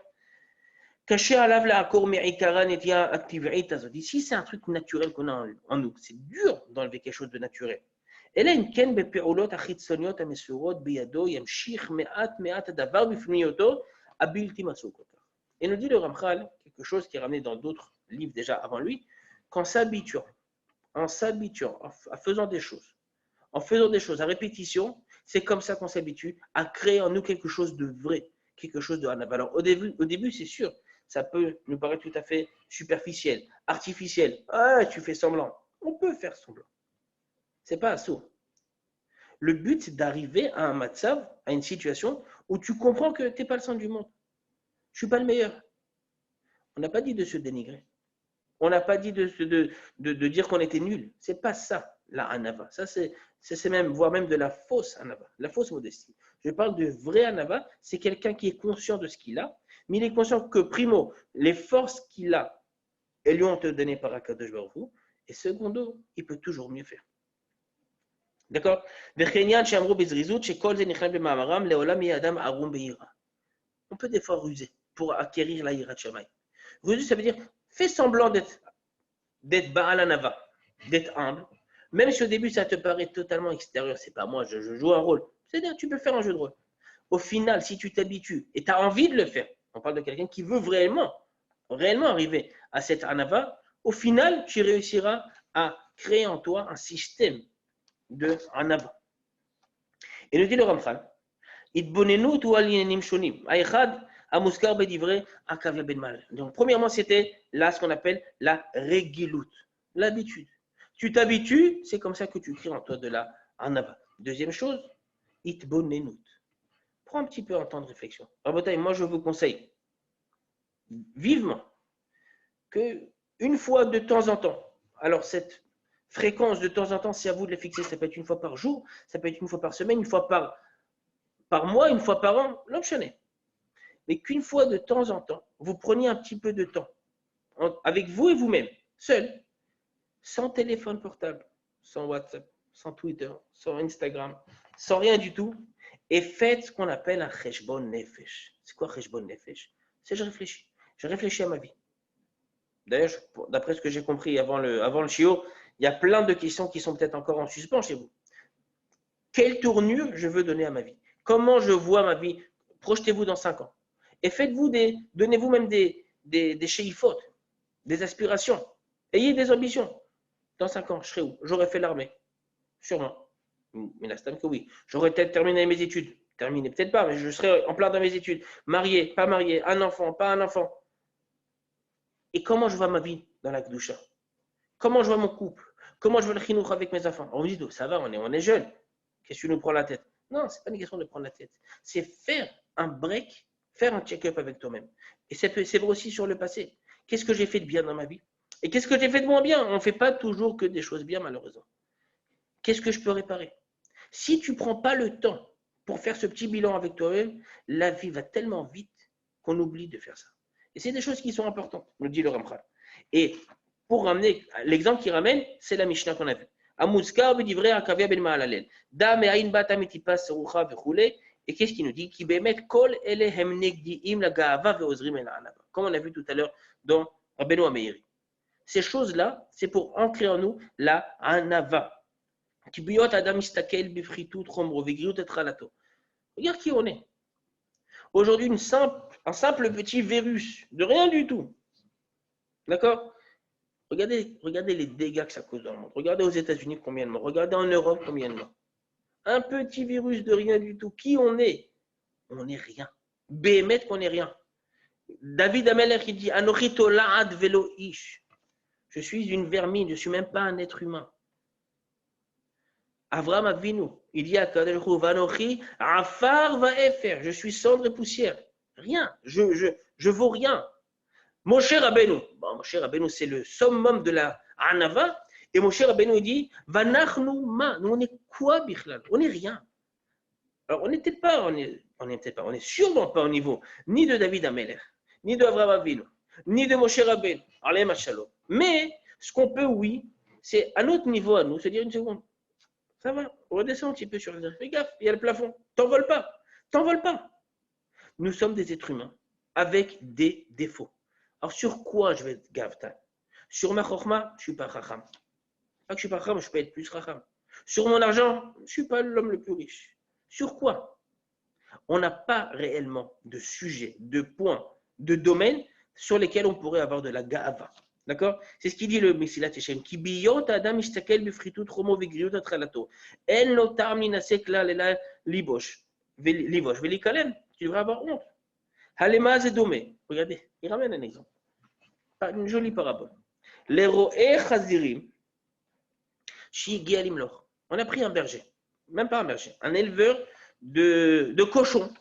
[SPEAKER 1] Caché à l'ave la akor me'ikaran etia activite azot. Ici, c'est un truc naturel qu'on a en nous. C'est dur d'enlever quelque chose de naturel. אלא אם כן בפעולות החיצוניות המסורות בידו ימשיך מעט הדבר בפניותו הבלתי מצוי כל כך. Et nous dit le Ramchal, quelque chose qui est ramené dans d'autres livres déjà avant lui, qu'en s'habituant, en faisant des choses, à répétition, c'est comme ça qu'on s'habitue à créer en nous quelque chose de vrai, quelque chose de hanava. Alors au début, c'est sûr, ça peut nous paraître tout à fait superficiel, artificiel. Ah, tu fais semblant. On peut faire semblant. C'est pas assourd. Le but, c'est d'arriver à un matzav, à une situation où tu comprends que tu n'es pas le centre du monde. Je ne suis pas le meilleur. On n'a pas dit de se dénigrer. On n'a pas dit de dire qu'on était nul. Ce n'est pas ça, la hanava. Ça, c'est même, voire même de la fausse hanava, la fausse modestie. Je parle de vrai hanava, c'est quelqu'un qui est conscient de ce qu'il a, mais il est conscient que, primo, les forces qu'il a, elles lui ont été données par Akadosh Baruch Hu, et secondo, il peut toujours mieux faire. D'accord? On peut des fois ruser pour acquérir la hirat shamay. Ruser, ça veut dire fais semblant d'être Baal Hanava, d'être humble. Même si au début ça te paraît totalement extérieur, c'est pas moi, je joue un rôle. C'est-à-dire tu peux faire un jeu de rôle. Au final, si tu t'habitues et tu as envie de le faire, on parle de quelqu'un qui veut réellement arriver à cette Hanava, au final, tu réussiras à créer en toi un système de Hanava. Et nous dit le Ramchal, Itbonenut ou alienim shonim. Aïchad, amuskar bedivre, akavia ben mal. Donc, premièrement, c'était là ce qu'on appelle la regilut, l'habitude. Tu t'habitues, c'est comme ça que tu crées en toi de la hanava. Deuxième chose, itbonenut. Prends un petit peu un temps de réflexion. Rabotai, moi je vous conseille vivement que une fois de temps en temps, alors cette fréquence de temps en temps, c'est à vous de la fixer, ça peut être une fois par jour, ça peut être une fois par semaine, une fois par mois, une fois par an, l'optionner. Mais qu'une fois de temps en temps, vous preniez un petit peu de temps avec vous et vous-même, seul, sans téléphone portable, sans WhatsApp, sans Twitter, sans Instagram, sans rien du tout, et faites ce qu'on appelle un cheshbon nefesh. C'est quoi cheshbon nefesh? C'est je réfléchis à ma vie. D'ailleurs, d'après ce que j'ai compris avant le shiur, il y a plein de questions qui sont peut-être encore en suspens chez vous. Quelle tournure je veux donner à ma vie? Comment je vois ma vie? Projetez-vous dans 5 ans. Et donnez-vous même des sheifot, des aspirations. Ayez des ambitions. Dans 5 ans, je serai où? J'aurais fait l'armée. Sûrement. Mais la stam que oui. J'aurais peut-être terminé mes études. Terminé peut-être pas, mais je serai en plein dans mes études. Marié, pas marié, un enfant, pas un enfant. Et comment je vois ma vie dans la Kedusha? Comment je vois mon couple? Comment je vois le chinour avec mes enfants? On me dit, ça va, on est jeune. Qu'est-ce que tu nous prends la tête? Non, ce n'est pas une question de prendre la tête. C'est faire un break, faire un check-up avec toi-même. Et c'est vrai aussi sur le passé. Qu'est-ce que j'ai fait de bien dans ma vie? Et qu'est-ce que j'ai fait de moins bien? On ne fait pas toujours que des choses bien, malheureusement. Qu'est-ce que je peux réparer? Si tu ne prends pas le temps pour faire ce petit bilan avec toi-même, la vie va tellement vite qu'on oublie de faire ça. Et c'est des choses qui sont importantes, nous dit le Ramchal. Et pour ramener, l'exemple qu'il ramène, c'est la Mishnah qu'on a vue. Amuzkar b'divrei Akavia ben Ma'alalel. Da me'ayin bata mitipas serucha v'choulei. Et qu'est-ce qu'il nous dit? Ki be'emet kol ele hem negdi'im la ga'ava ve'ozrim el ha'anava. Comme on a vu tout à l'heure dans Rabbeinu Ameiri. Ces choses-là, c'est pour ancrer en nous la anava. Ki biyot adam istakel b'fritut chomro v'griut et tralato. Regarde qui on est. Aujourd'hui, un simple petit virus, de rien du tout. D'accord? Regardez les dégâts que ça cause dans le monde. Regardez aux États-Unis combien de morts. Regardez en Europe combien de morts. Un petit virus de rien du tout. Qui on est? On n'est rien. Béhémet qu'on n'est rien. David Ameler qui dit Anochito la'ad velo ish. Je suis une vermine, je ne suis même pas un être humain. Avraham Avinu, il dit à Kadesh Vanochi, Afar va efer. Je suis cendre et poussière. Rien. Je vaux rien. Moshe Rabbeinu, Moshe Rabbeinu, c'est le summum de la Anava. Et Moshe Rabbeinu dit, Vanachnu ma. Nous, on est quoi, Bichlal? On n'est rien. Alors, on n'est sûrement pas au niveau ni de David Ameler, ni de Avraham Avinu, ni de Moshe Rabbeinu. Alem Shalom. Mais, ce qu'on peut, oui, c'est à notre niveau, à nous, se dire une seconde. Ça va, on redescend un petit peu sur le. Fais gaffe, il y a le plafond. T'envoles pas. T'envoles pas. Nous sommes des êtres humains avec des défauts. Alors, sur quoi je vais être gavta? Sur ma chokhma, je ne suis pas chacham. Pas que je ne suis pas chacham, je peux être plus chacham. Sur mon argent, je ne suis pas l'homme le plus riche. Sur quoi? On n'a pas réellement de sujet, de points, de domaines sur lesquels on pourrait avoir de la gava. D'accord? C'est ce qu'il dit le Mesilat Yeshem. Ki biyot adam ishtakel bifritut chomo v'griut atralato. En lo ta'am linasek la lela libosh. Velikalem. Tu devrais avoir honte. Halema zedome. Regardez, il ramène un exemple. Une jolie parabole. Les ro'eh chazirim. Shigi alimloch. On a pris un berger. Même pas un berger. Un éleveur de cochons.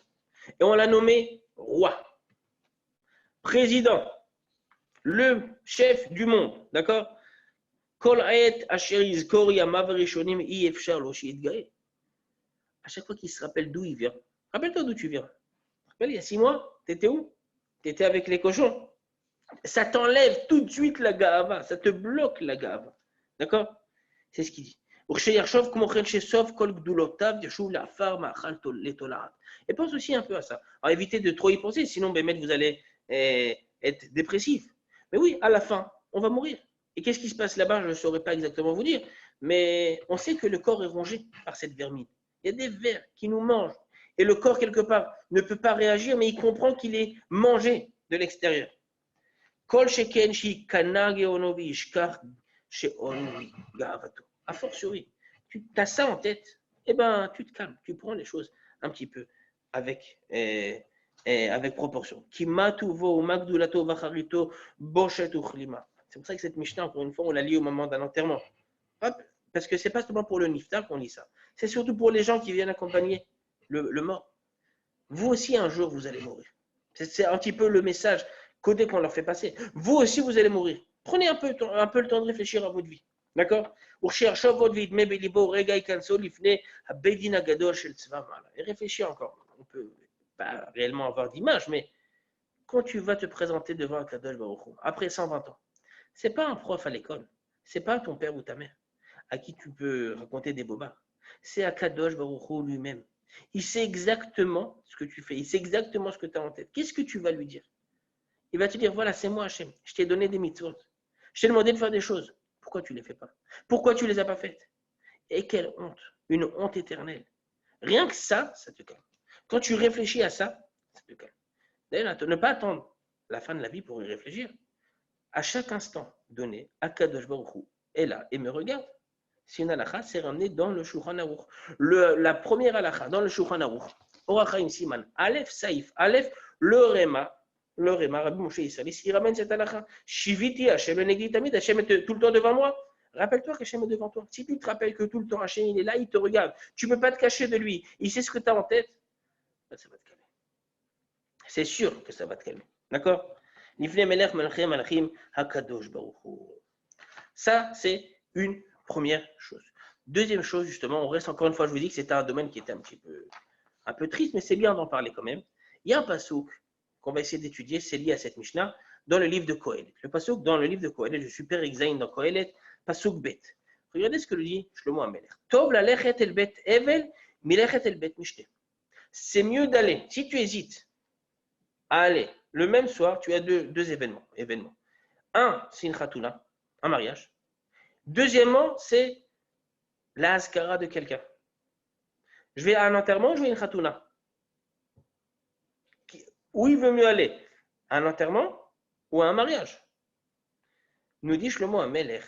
[SPEAKER 1] Et on l'a nommé roi. Président. Le chef du monde, d'accord? À chaque fois qu'il se rappelle d'où il vient, rappelle-toi d'où tu viens. Rappelle, il y a 6 mois, tu étais où? Tu étais avec les cochons. Ça t'enlève tout de suite la gava, ça te bloque la gava. D'accord? C'est ce qu'il dit. Et pense aussi un peu à ça. Alors évitez de trop y penser, sinon vous allez être dépressif. Mais oui, à la fin, on va mourir. Et qu'est-ce qui se passe là-bas? Je ne saurais pas exactement vous dire. Mais on sait que le corps est rongé par cette vermine. Il y a des vers qui nous mangent. Et le corps, quelque part, ne peut pas réagir, mais il comprend qu'il est mangé de l'extérieur. Kol sheken shi kana geonovi ishkar sheonovi gavato. A fortiori, tu as ça en tête, eh ben, tu te calmes, tu prends les choses un petit peu avec proportion. C'est pour ça que cette Mishnah, encore une fois, on la lit au moment d'un enterrement. Hop, parce que ce n'est pas seulement pour le niftar qu'on lit ça. C'est surtout pour les gens qui viennent accompagner le mort. Vous aussi, un jour, vous allez mourir. C'est un petit peu le message codé qu'on leur fait passer. Vous aussi, vous allez mourir. Prenez un peu le temps de réfléchir à votre vie. D'accord? Et réfléchis encore. On peut pas réellement avoir d'image, mais quand tu vas te présenter devant un Kadosh Baruch Hu, après 120 ans, c'est pas un prof à l'école, c'est pas ton père ou ta mère à qui tu peux raconter des bobards. C'est à Kadosh Baruch Hu lui-même. Il sait exactement ce que tu fais, il sait exactement ce que tu as en tête. Qu'est-ce que tu vas lui dire? Il va te dire, voilà, c'est moi Hachem, je t'ai donné des mitzvot, je t'ai demandé de faire des choses. Pourquoi tu ne les fais pas? Pourquoi tu ne les as pas faites? Et quelle honte, une honte éternelle. Rien que ça, ça te calme. Quand tu réfléchis à ça, ça te calme. D'ailleurs, ne pas attendre la fin de la vie pour y réfléchir. À chaque instant donné, Akadosh Baruch Hu est là et me regarde. C'est une halakha, c'est ramené dans le Shulchan Aruch. La première halakha dans le Shulchan Aruch, Orachaim Siman, Aleph Saïf, Aleph, le Réma, Rabbi Moshe Issalis, il ramène cette halakha. Shiviti Hashem Benegdi Tamid, Hashem est tout le temps devant moi. Rappelle-toi qu'Hachem est devant toi. Si tu te rappelles que tout le temps Hachem il est là, il te regarde. Tu ne peux pas te cacher de lui. Il sait ce que tu as en tête. Ça va te calmer. C'est sûr que ça va te calmer. D'accord? Ça, c'est une première chose. Deuxième chose, justement, on reste encore une fois, je vous dis que c'était un domaine qui était un un peu triste, mais c'est bien d'en parler quand même. Il y a un passouk qu'on va essayer d'étudier, c'est lié à cette Mishnah, dans le livre de Kohelet. Le passouk dans le livre de Kohelet, je suis père exaïn dans Kohelet, passouk bet. Regardez ce que le dit Shlomo Amelech. Tov la lechet el bet evel, mi lechet el bet mishte. C'est mieux d'aller, si tu hésites à aller le même soir, tu as deux événements. Un, c'est une khatouna, un mariage. Deuxièmement, c'est la haskara de quelqu'un. Je vais à un enterrement, je vais à une khatouna. Où il veut mieux aller? À un enterrement ou à un mariage? Nous dit Shlomo Amelech,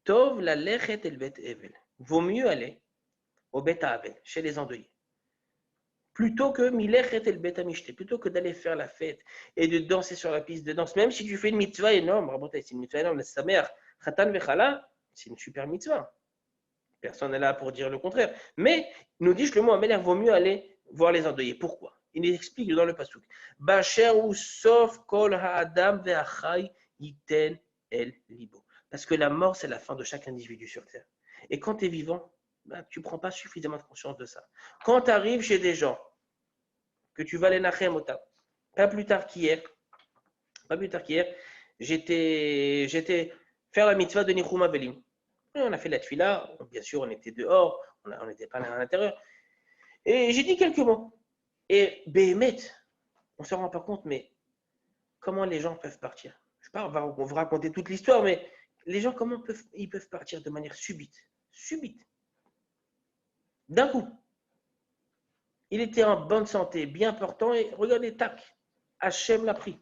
[SPEAKER 1] Tov la lechet el bet evel. Vaut mieux aller au bet avel, chez les endeuillés, plutôt que milechet el bet amishte, plutôt que d'aller faire la fête et de danser sur la piste de danse. Même si tu fais une mitzvah énorme, c'est une mitzvah énorme, la samer, khatan vechala, c'est une super mitzvah. Personne n'est là pour dire le contraire. Mais, nous dit Shlomo Amelech, vaut mieux aller voir les endeuillés. Pourquoi? Il explique dans le pasuk. Bacher ou sauf kol ha'adam ve'achai yiten el libo. Parce que la mort, c'est la fin de chaque individu sur terre. Et quand tu es vivant, tu ne prends pas suffisamment de conscience de ça. Quand tu arrives chez des gens, que tu vas les nachem ota, pas plus tard qu'hier, j'étais faire la mitzvah de Nichum Avelim. On a fait la tefila, bien sûr, on était dehors, on n'était pas à l'intérieur. Et j'ai dit quelques mots. Et Béhémet, on ne se rend pas compte, mais comment les gens peuvent partir? Je sais pas, on va vous raconter toute l'histoire, mais les gens, comment ils peuvent partir de manière subite? Subite. D'un coup. Il était en bonne santé, bien portant, et regardez, tac, Hachem l'a pris.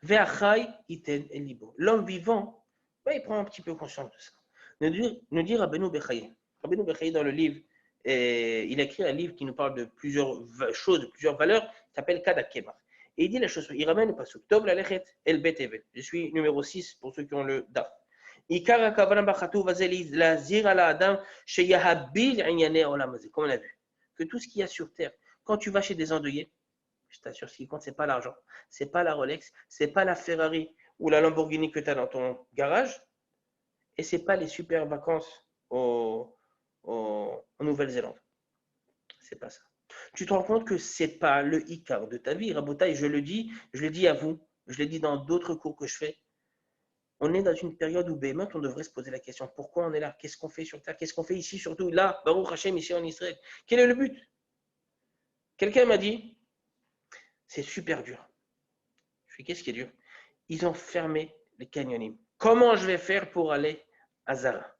[SPEAKER 1] Ve'achai iten el libo. L'homme vivant, il prend un petit peu conscience de ça. Nous dit Rabbeinu Bechaye. Rabbeinu Bechaye, dans le livre, il a écrit un livre qui nous parle de plusieurs choses, de plusieurs valeurs, qui s'appelle Kadakema. Et il dit la chose, il ramène le pasuk. Tov la lechet el bet evel. Je suis numéro 6 pour ceux qui ont le daf. Ikar hakavana bachatu vazeli lazir ala adam sheyahabil inyane olam hazeh. Comme on a vu. Que tout ce qu'il y a sur terre, quand tu vas chez des endeuillés, je t'assure, ce qui compte, ce n'est pas l'argent, ce n'est pas la Rolex, ce n'est pas la Ferrari ou la Lamborghini que tu as dans ton garage, et ce n'est pas les super vacances en Nouvelle-Zélande. Ce n'est pas ça. Tu te rends compte que ce n'est pas le Icar de ta vie. Rabotaï, je le dis à vous, je l'ai dit dans d'autres cours que je fais. On est dans une période où on devrait se poser la question, pourquoi on est là? Qu'est-ce qu'on fait sur Terre? Qu'est-ce qu'on fait ici, surtout là, Baruch Hashem, ici en Israël? Quel est le but? Quelqu'un m'a dit, c'est super dur. Je fais, qu'est-ce qui est dur? Ils ont fermé les canyonim. Comment je vais faire pour aller à Zara?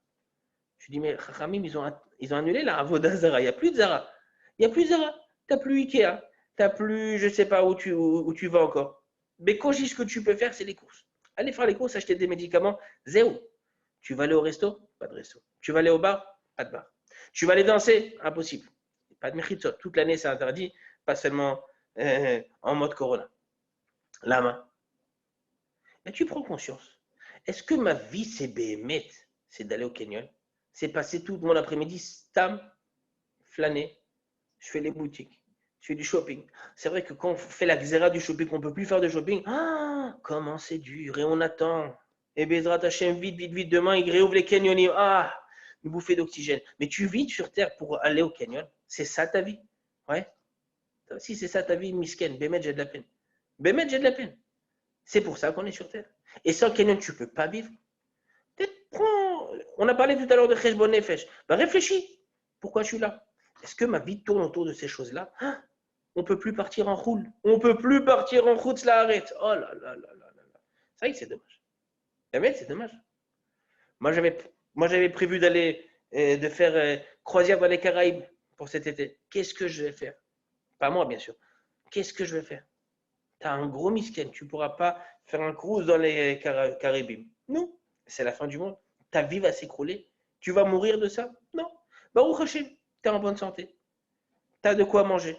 [SPEAKER 1] Je dis, mais Chachamim, ils ont annulé la Avoda Zara. Il n'y a plus de Zara. Il n'y a plus de Zara. Tu n'as plus Ikea. Tu n'as plus, je ne sais pas où tu vas encore. Mais quand ce que tu peux faire, c'est les courses. Aller faire les courses, acheter des médicaments, zéro. Tu vas aller au resto? Pas de resto. Tu vas aller au bar? Pas de bar. Tu vas aller danser? Impossible. Pas de mechitzot. Toute l'année, c'est interdit. Pas seulement en mode corona. Lama. Mais tu prends conscience. Est-ce que ma vie, c'est béhémet? C'est d'aller au canyon? C'est passer tout mon après-midi, stam, flâner. Je fais les boutiques. Je fais du shopping. C'est vrai que quand on fait la xéra du shopping, on ne peut plus faire de shopping. Ah, comment c'est dur. Et on attend. Et Bezrat Hashem, vite. Demain, il réouvre les canyons. Ah, une bouffée d'oxygène. Mais tu vis sur Terre pour aller au canyon. C'est ça ta vie? Ouais. Si c'est ça ta vie, misken, bémet, j'ai de la peine. Bémet, j'ai de la peine. C'est pour ça qu'on est sur Terre. Et sans canyon, tu ne peux pas vivre. On a parlé tout à l'heure de Cheshbon Nefesh. Réfléchis. Pourquoi je suis là? Est-ce que ma vie tourne autour de ces choses-là? On ne peut plus partir en roule. On ne peut plus partir en route, cela arrête. Oh là là là là là. C'est vrai que c'est dommage. Mais c'est dommage. Moi, j'avais prévu de faire croisière dans les Caraïbes pour cet été. Qu'est-ce que je vais faire? Pas moi, bien sûr. Qu'est-ce que je vais faire? Tu as un gros misken. Tu ne pourras pas faire un cruise dans les Caraïbes. Non. C'est la fin du monde. Ta vie va s'écrouler. Tu vas mourir de ça? Non. Baruch Hashem, tu es en bonne santé. Tu as de quoi manger.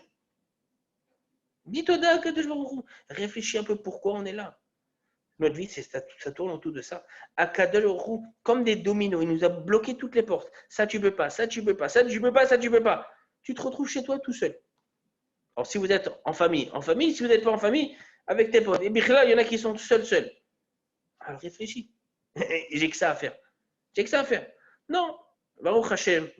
[SPEAKER 1] Dis Toda, Kadosh Baruch Hu. Réfléchis un peu pourquoi on est là. Notre vie, ça tourne autour de ça. Akadosh Baruch Hu, comme des dominos, il nous a bloqué toutes les portes. Ça, tu peux pas, ça, tu peux pas, ça, tu peux pas, ça, tu peux pas. Tu te retrouves chez toi tout seul. Alors, si vous êtes en famille, si vous n'êtes pas en famille, avec tes potes. Et là, il y en a qui sont seuls. Alors, réfléchis. J'ai que ça à faire. Non. Baruch Hashem.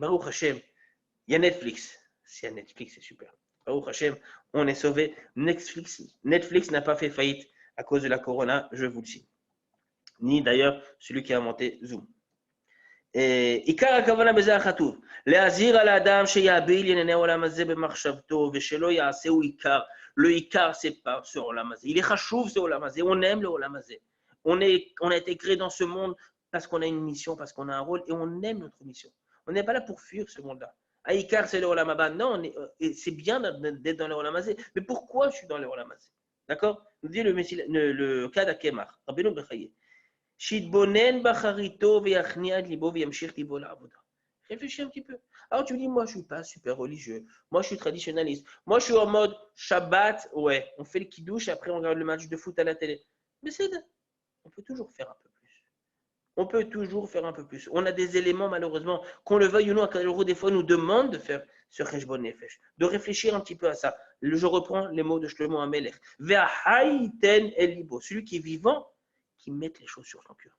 [SPEAKER 1] Il y a Netflix. S'il y a Netflix, c'est super. Baruch Hashem, on est sauvé. Netflix n'a pas fait faillite à cause de la corona, je vous le dis. Ni d'ailleurs celui qui a inventé Zoom. עיקר הכוונה בזה הכתוב, להזהיר על האדם שיעביל ענייני העולם הזה במחשבתו ושלא יעשהו עיקר. Le עיקר c'est pas ce עולם הזה. Il est חשוב ce עולם הזה, on aime le עולם הזה. On a été créé dans ce monde parce qu'on a une mission, parce qu'on a un rôle et on aime notre mission. On n'est pas là pour fuir ce monde-là. Aïkar c'est le Olam Haba. Non, c'est bien d'être dans le Olam Hazé. Mais pourquoi je suis dans le Olam Hazé? D'accord? Nous dit le cas d'Akemar, Rabbeinu Bechaye. Shidbonen bacharito veyachniad libo veyamshich libo la'avoda. Réfléchis un petit peu. Alors tu me dis, moi je ne suis pas super religieux, moi je suis traditionnaliste, moi je suis en mode Shabbat, ouais, on fait le kiddush et après on regarde le match de foot à la télé. Mais c'est on peut toujours faire un peu plus. On peut toujours faire un peu plus. On a des éléments, malheureusement, qu'on le veuille ou non, à des fois nous demande de faire ce Cheshbon Nefesh, de réfléchir un petit peu à ça. Je reprends les mots de Shlomo Amelech. Ve'ahaiten el libo, celui qui est vivant, qui mette les choses sur son cœur.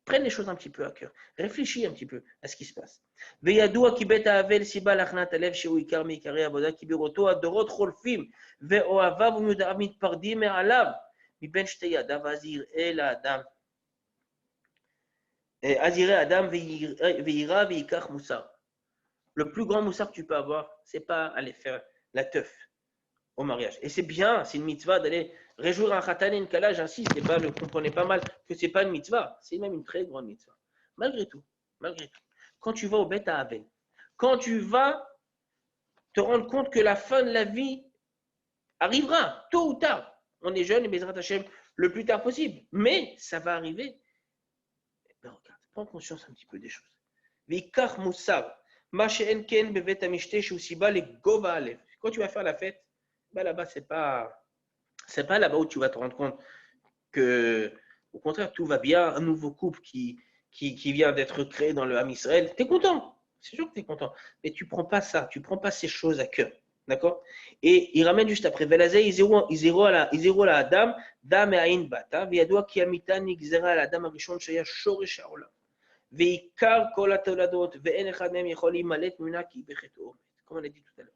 [SPEAKER 1] Prenne les choses un petit peu à cœur. Réfléchis un petit peu à ce qui se passe. Ve'yadua ki bet ha'avel siba lachnat alev shehu ikar me'ikari avoda ki biroto adorot cholfim ve'ohavav u'muda'av mitpardim me'alav miben shtei yadav azir el ha'adam aziré Adam ve'ira ve'ikach moussar. Le plus grand moussar que tu peux avoir, c'est pas aller faire la teuf au mariage. Et c'est bien, c'est une mitzvah d'aller réjouir un khatan et une kala, j'insiste, ne comprenez pas mal que c'est pas une mitzvah, c'est même une très grande mitzvah. Malgré tout, quand tu vas au Beth Ha'avel, quand tu vas te rendre compte que la fin de la vie arrivera, tôt ou tard. On est jeune et Bezrat Hashem le plus tard possible, mais ça va arriver. Ben regarde, prends conscience un petit peu des choses. Ve'ikach moussar, ma she'en ken bevet hamishte she'usiba le gova alev. Quand tu vas faire la fête, ben là-bas, c'est pas là-bas où tu vas te rendre compte que, au contraire, tout va bien, un nouveau couple qui vient d'être créé dans le Ham Israël, tu es content, c'est sûr que tu es content, mais tu ne prends pas ça, tu ne prends pas ces choses à cœur, d'accord? Et il ramène juste après, Velazé, Izero la Adam, Dam et Aïn Bata, Viadoua ki amita nigzera la Adam Arishon Shaya Shoresh Haolam, Veikar Kol HaToladot, Ve'en Echad Mem Yechol Imalet Muna Ki Bechet Omet, comme on a dit tout à l'heure.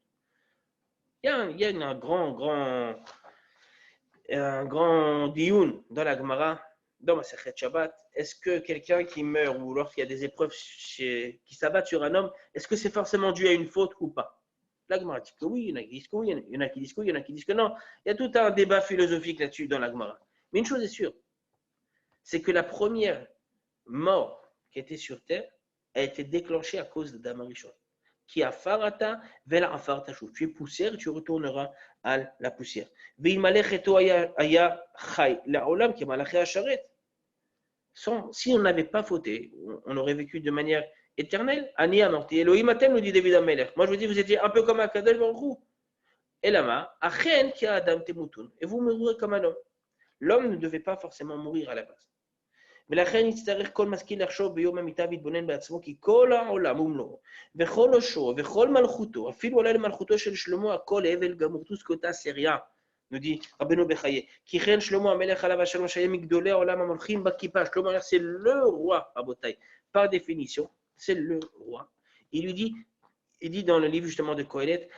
[SPEAKER 1] Il y a un grand dioun dans la Gemara, dans ma Masechet Shabbat. Est-ce que quelqu'un qui meurt ou lorsqu'il y a des épreuves qui s'abattent sur un homme, est-ce que c'est forcément dû à une faute ou pas? La Gemara dit que oui, il y en a qui disent que oui, il y en a qui disent que oui, il y en a qui disent que non. Il y a tout un débat philosophique là-dessus dans la Gemara. Mais une chose est sûre, c'est que la première mort qui était sur terre a été déclenchée à cause d'Adam Arishon. Qui a farata, vela afar tachou. Tu es poussière, tu retourneras à la poussière. Si on n'avait pas fauté, on aurait vécu de manière éternelle. Ani amorti. Elohim atem, nous dit David Amelech. Moi, je vous dis, vous étiez un peu comme un Kadosh Baruch Hu. Elama, achen ki adam temutun. Et vous mourrez comme un homme. L'homme ne devait pas forcément mourir à la base. ולכן יצטרך כל משכיל לחשוב ביום המיטה ויתבונן בעצמו כי כל העולם ומלואו וכל עושרו וכל מלכותו אפילו עולה למלכותו של שלמה הכל הבל גמור tout ce que t'as c'est rien nous dit Rabbeinu Bechaye כי כן שלמה המלך עליו השלום שהיה מגדולי העולם המולכים בכיפה שלמה c'est le roi רבותיי par définition c'est le roi il dit dans le livre justement de Kohelet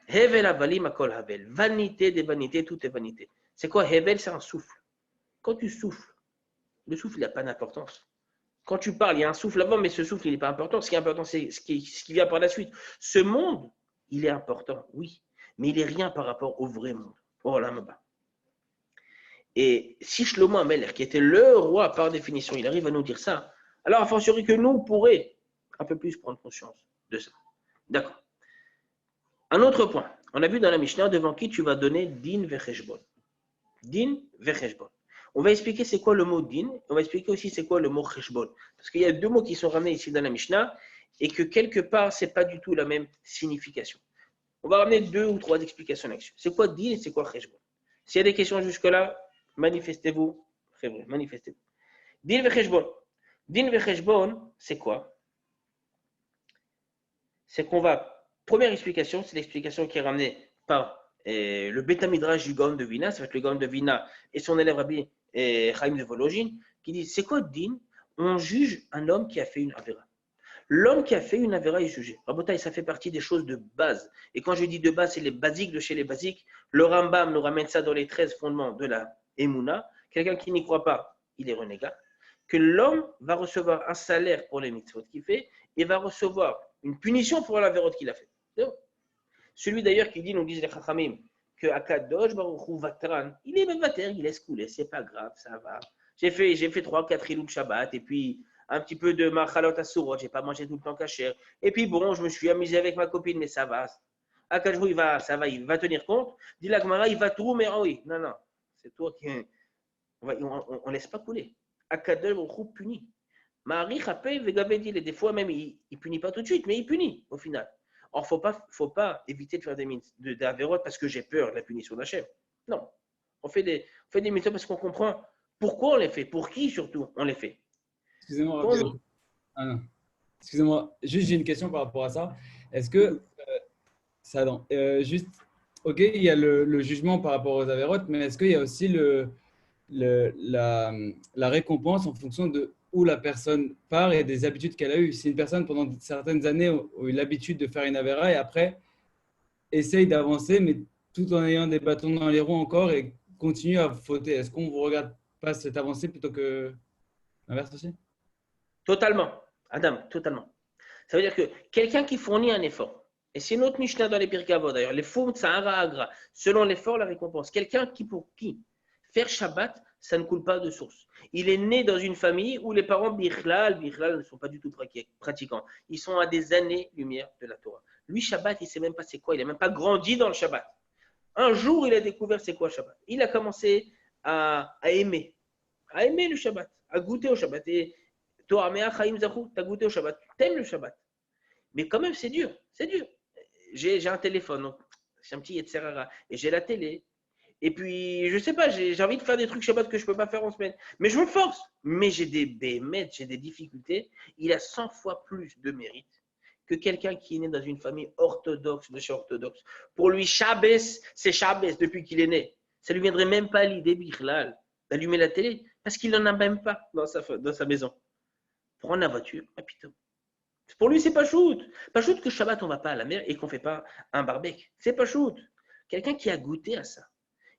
[SPEAKER 1] הבל הבלים הכל הבל vanité des vanités tout est vanité c'est quoi הבל c'est un souffle quand tu souffles. Le souffle, il n'a pas d'importance. Quand tu parles, il y a un souffle avant, mais ce souffle, il n'est pas important. Ce qui est important, c'est ce qui vient par la suite. Ce monde, il est important, oui, mais il n'est rien par rapport au vrai monde, au Olam Haba. Et si Shlomo Amelech, qui était le roi par définition, il arrive à nous dire ça, alors a fortiori que nous, on pourrait un peu plus prendre conscience de ça. D'accord. Un autre point. On a vu dans la Mishnah devant qui tu vas donner din vecheshbon. Din vecheshbon. On va expliquer c'est quoi le mot din, on va expliquer aussi c'est quoi le mot cheshbon. Parce qu'il y a deux mots qui sont ramenés ici dans la Mishnah et que quelque part, ce n'est pas du tout la même signification. On va ramener 2 ou 3 explications là-dessus. C'est quoi din et c'est quoi cheshbon? S'il y a des questions jusque-là, manifestez-vous. Manifestez-vous. Din ve cheshbon. Din ve cheshbon, c'est quoi? C'est qu'on va. Première explication, c'est l'explication qui est ramenée par le Beth Midrash du Gaon de Vina, ça va être le Gaon de Vina et son élève Rabbi Chaim de Volojin, qui dit c'est quoi din? On juge un homme qui a fait une avéra. L'homme qui a fait une avéra est jugé. Rabotaï, ça fait partie des choses de base. Et quand je dis de base, c'est les basiques de chez les basiques. Le Rambam nous ramène ça dans les 13 fondements de la Emouna. Quelqu'un qui n'y croit pas, il est renégat. Que l'homme va recevoir un salaire pour les mitzvot qu'il fait et va recevoir une punition pour l'avérote qu'il a fait. Celui d'ailleurs qui dit, nous disent les Chachamim, que Akadosh Baruch Hu Vatran, il est même vater, il laisse couler, c'est pas grave, ça va. J'ai fait 3-4 ilou de Shabbat et puis un petit peu de Machalot Asurot, j'ai pas mangé tout le temps cachère. Et puis bon, je me suis amusé avec ma copine, mais ça va. Akadosh Baruch Hu, il va tenir compte. Dit la Gemara, il va tout, mais oui. Non, c'est toi qui. On laisse pas couler. Akadosh Baruch Hu punit. Marie Chapé Vegabé dit, des fois même, il punit pas tout de suite, mais il punit au final. Or, faut pas éviter de faire des avérotes parce que j'ai peur de la punition d'Hachem. Non. On fait des mitzvot parce qu'on comprend pourquoi on les fait, pour qui surtout on les fait.
[SPEAKER 2] Excusez-moi, Rabbi. Ah non. Excusez-moi, juste j'ai une question par rapport à ça. Est-ce que ça, non, juste, ok, il y a le jugement par rapport aux avérotes, mais est-ce qu'il y a aussi la récompense en fonction de où la personne part et des habitudes qu'elle a eues? Si une personne pendant certaines années a eu l'habitude de faire une avéra et après essaye d'avancer, mais tout en ayant des bâtons dans les roues encore et continue à fauter, est-ce qu'on ne vous regarde pas cette avancée plutôt que l'inverse aussi?
[SPEAKER 1] Totalement. Adam, totalement. Ça veut dire que quelqu'un qui fournit un effort, et c'est une autre Mishnah dans les Pirkei Avot d'ailleurs, les fourmes, Sahara Agra, selon l'effort, la récompense. Quelqu'un pour qui faire Shabbat, ça ne coule pas de source. Il est né dans une famille où les parents Bichlal ne sont pas du tout pratiquants. Ils sont à des années-lumière de la Torah. Lui, Shabbat, il ne sait même pas c'est quoi. Il n'a même pas grandi dans le Shabbat. Un jour, il a découvert c'est quoi Shabbat. Il a commencé à aimer le Shabbat, à goûter au Shabbat. Et toi, Chaim Zachou, tu as goûté au Shabbat, tu aimes le Shabbat. Mais quand même, c'est dur. C'est dur. J'ai un téléphone, donc c'est un petit Yetzerara, et j'ai la télé. Et puis, je sais pas, j'ai envie de faire des trucs Shabbat que je peux pas faire en semaine. Mais je me force. Mais j'ai des bémettes, j'ai des difficultés. Il a 100 fois plus de mérite que quelqu'un qui est né dans une famille orthodoxe, de chez orthodoxe. Pour lui, Shabbos, c'est Shabbos depuis qu'il est né. Ça lui viendrait même pas à l'idée, Bichlal, d'allumer la télé, parce qu'il n'en a même pas dans sa maison. Prendre la voiture, ah putain. Pour lui, c'est pas shoot. Pas shoot que Shabbat, on va pas à la mer et qu'on fait pas un barbecue. C'est pas shoot. Quelqu'un qui a goûté à ça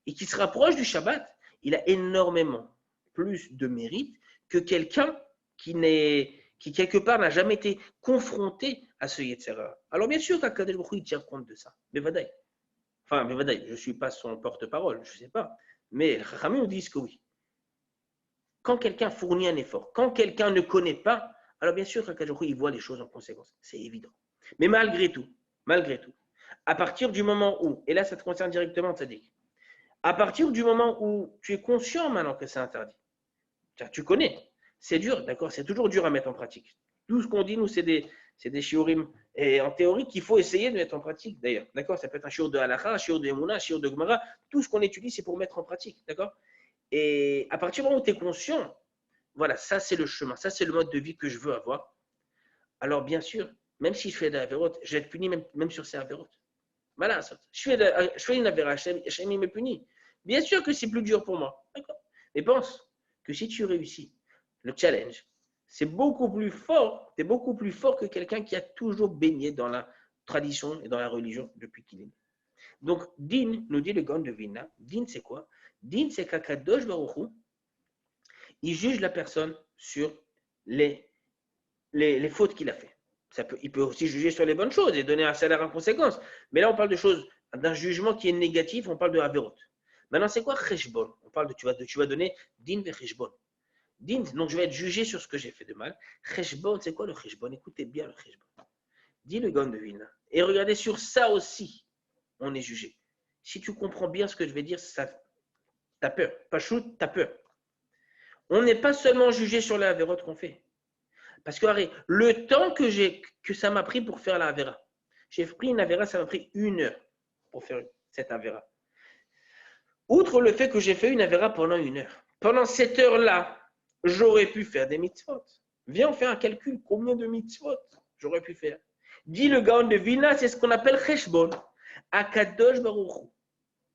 [SPEAKER 1] et qui se rapproche du Shabbat, il a énormément plus de mérite que quelqu'un qui quelque part n'a jamais été confronté à ce Yetzirah. Alors bien sûr qu'Akadosh Baruch Hu, il tient compte de ça. Mais Vadaï. Enfin, mais Vadaï, je ne suis pas son porte-parole, je ne sais pas. Mais les Chachamim nous disent que oui. Quand quelqu'un fournit un effort, quand quelqu'un ne connaît pas, alors bien sûr qu'Akadosh Baruch Hu, il voit les choses en conséquence. C'est évident. Mais malgré tout, à partir du moment où, et là ça te concerne directement, Tzadik, à partir du moment où tu es conscient maintenant que c'est interdit, tu connais, c'est dur, d'accord, c'est toujours dur à mettre en pratique. Tout ce qu'on dit, nous, c'est des shiurim, et en théorie qu'il faut essayer de mettre en pratique, d'ailleurs, d'accord. Ça peut être un shiur de halakha, un shiur de Emouna, un shiur de Gemara, tout ce qu'on étudie, c'est pour mettre en pratique, d'accord. Et à partir du moment où tu es conscient, voilà, ça c'est le chemin, ça c'est le mode de vie que je veux avoir. Alors bien sûr, même si je fais de la vérote, je vais être puni même sur ces avérotes. Voilà, je fais une avéra, Hachem il me punit. Bien sûr que c'est plus dur pour moi. D'accord. Mais pense que si tu réussis le challenge, c'est beaucoup plus fort, tu es beaucoup plus fort que quelqu'un qui a toujours baigné dans la tradition et dans la religion depuis qu'il est né. Donc, Din, nous dit le Gaon de Vilna, Din c'est quoi? Din c'est qu'Akadosh Baruch Hu, il juge la personne sur les fautes qu'il a fait. Il peut aussi juger sur les bonnes choses et donner un salaire en conséquence. Mais là, on parle de choses, d'un jugement qui est négatif, on parle de Averot. Maintenant, c'est quoi Cheshbon? On parle tu vas donner Din ve Cheshbon. Din, donc je vais être jugé sur ce que j'ai fait de mal. Cheshbon, c'est quoi le Cheshbon? Écoutez bien le Cheshbon. Dit le Gaon de Vilna. Et regardez, sur ça aussi, on est jugé. Si tu comprends bien ce que je vais dire, t'as peur. Pas shoot, t'as peur. On n'est pas seulement jugé sur la Averot qu'on fait. Parce que le temps que ça m'a pris pour faire la Avera, j'ai pris une Avera, ça m'a pris 1 heure pour faire cette Avera. Outre le fait que j'ai fait une Avera pendant 1 heure, pendant cette heure-là, j'aurais pu faire des mitzvot. Viens, on fait un calcul. Combien de mitzvot j'aurais pu faire? Dit le Gaon de Vilna, c'est ce qu'on appelle Cheshbon. Akadosh Baruch Hu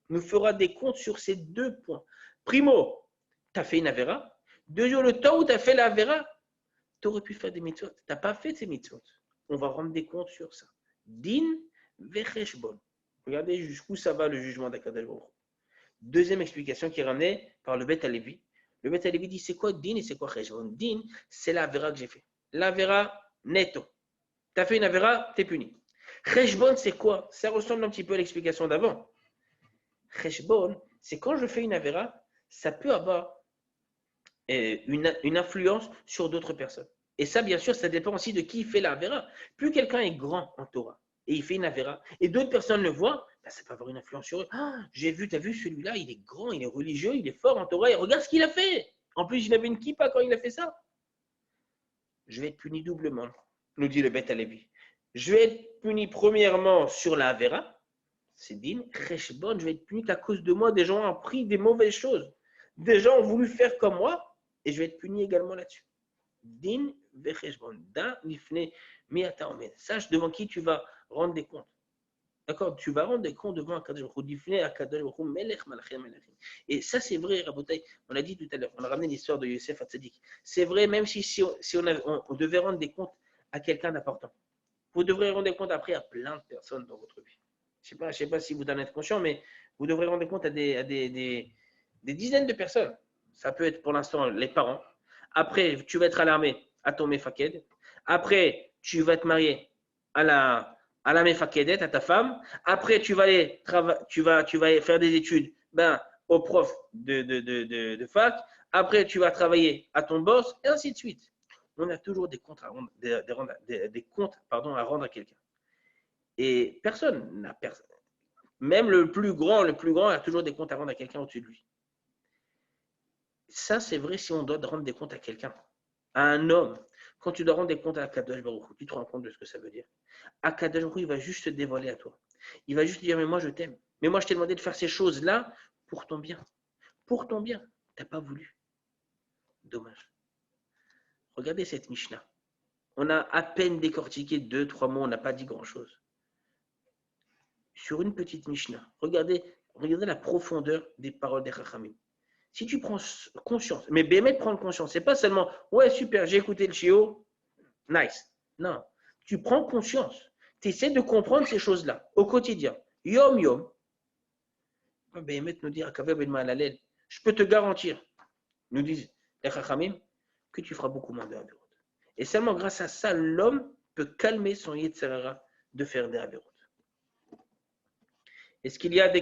[SPEAKER 1] nous fera des comptes sur ces 2 points. Primo, tu as fait une Avera. Deuxièmement, le temps où tu as fait la Avera, Tu aurais pu faire des mitzvot. Tu n'as pas fait ces mitzvot. On va rendre des comptes sur ça. Din vecheshbon. Regardez jusqu'où ça va le jugement d'Akadosh Baruch Hu. Deuxième explication qui est ramenée par le Beth Halevi. Le Beth Halevi dit c'est quoi din et c'est quoi cheshbon. Din, c'est la avera que j'ai fait. L'avera netto. Tu as fait une avera, tu es puni. Cheshbon, c'est quoi? Ça ressemble un petit peu à l'explication d'avant. Cheshbon, c'est quand je fais une avera, ça peut avoir une influence sur d'autres personnes. Et ça, bien sûr, ça dépend aussi de qui fait la avera. Plus quelqu'un est grand en Torah et il fait une avera, et d'autres personnes le voient, ben, ça peut avoir une influence sur eux. Ah, j'ai vu, tu as vu celui-là, il est grand, il est religieux, il est fort en Torah, et regarde ce qu'il a fait. En plus, il avait une kippa quand il a fait ça. Je vais être puni doublement, nous dit le Beth Halevi. Je vais être puni premièrement sur la avera, c'est din, cheshbon, je vais être puni qu'à cause de moi, des gens ont appris des mauvaises choses. Des gens ont voulu faire comme moi, et je vais être puni également là-dessus. Din vecheshbon, da nifne miata omed. Sache devant qui tu vas rendre des comptes. D'accord? Tu vas rendre des comptes devant Akadosh Baruch Hu, difne Akadosh Baruch Hu, melech malachim melachim. Et ça, c'est vrai, Rabotai. On a dit tout à l'heure, on a ramené l'histoire de Yosef Hatzadik. C'est vrai, même si on devait rendre des comptes à quelqu'un d'important. Vous devrez rendre des comptes après à plein de personnes dans votre vie. Je ne sais pas si vous en êtes conscient, mais vous devrez rendre compte à des dizaines de personnes. Ça peut être pour l'instant les parents. Après, tu vas être à l'armée, à ton mefaked. Après, tu vas te marier à la mefakedet, à ta femme. Après, tu vas aller faire des études au prof de fac. Après, tu vas travailler à ton boss, et ainsi de suite. On a toujours des comptes à rendre, des comptes, à rendre à quelqu'un. Et personne n'a personne. Même le plus grand a toujours des comptes à rendre à quelqu'un au-dessus de lui. Ça, c'est vrai si on doit rendre des comptes à quelqu'un, à un homme. Quand tu dois rendre des comptes à Akadosh Baruch Hu, tu te rends compte de ce que ça veut dire. Akadosh Baruch Hu, il va juste se dévoiler à toi. Il va juste dire, mais moi, je t'aime. Mais moi, je t'ai demandé de faire ces choses-là pour ton bien. Pour ton bien. Tu n'as pas voulu. Dommage. Regardez cette Mishnah. On a à peine décortiqué 2-3 mots, on n'a pas dit grand-chose. Sur une petite Mishnah, regardez la profondeur des paroles des Chachamim. Si tu prends conscience, mais Bémet prendre conscience, c'est pas seulement ouais super, j'ai écouté le chiot, nice. Non, tu prends conscience, tu essaies de comprendre ces choses-là au quotidien. Yom yom, Bémet nous dit je peux te garantir, nous disent les Chachamim, que tu feras beaucoup moins de Averot. Et seulement grâce à ça, l'homme peut calmer son Yetzer Hara de faire des Averot. Est-ce qu'il y a des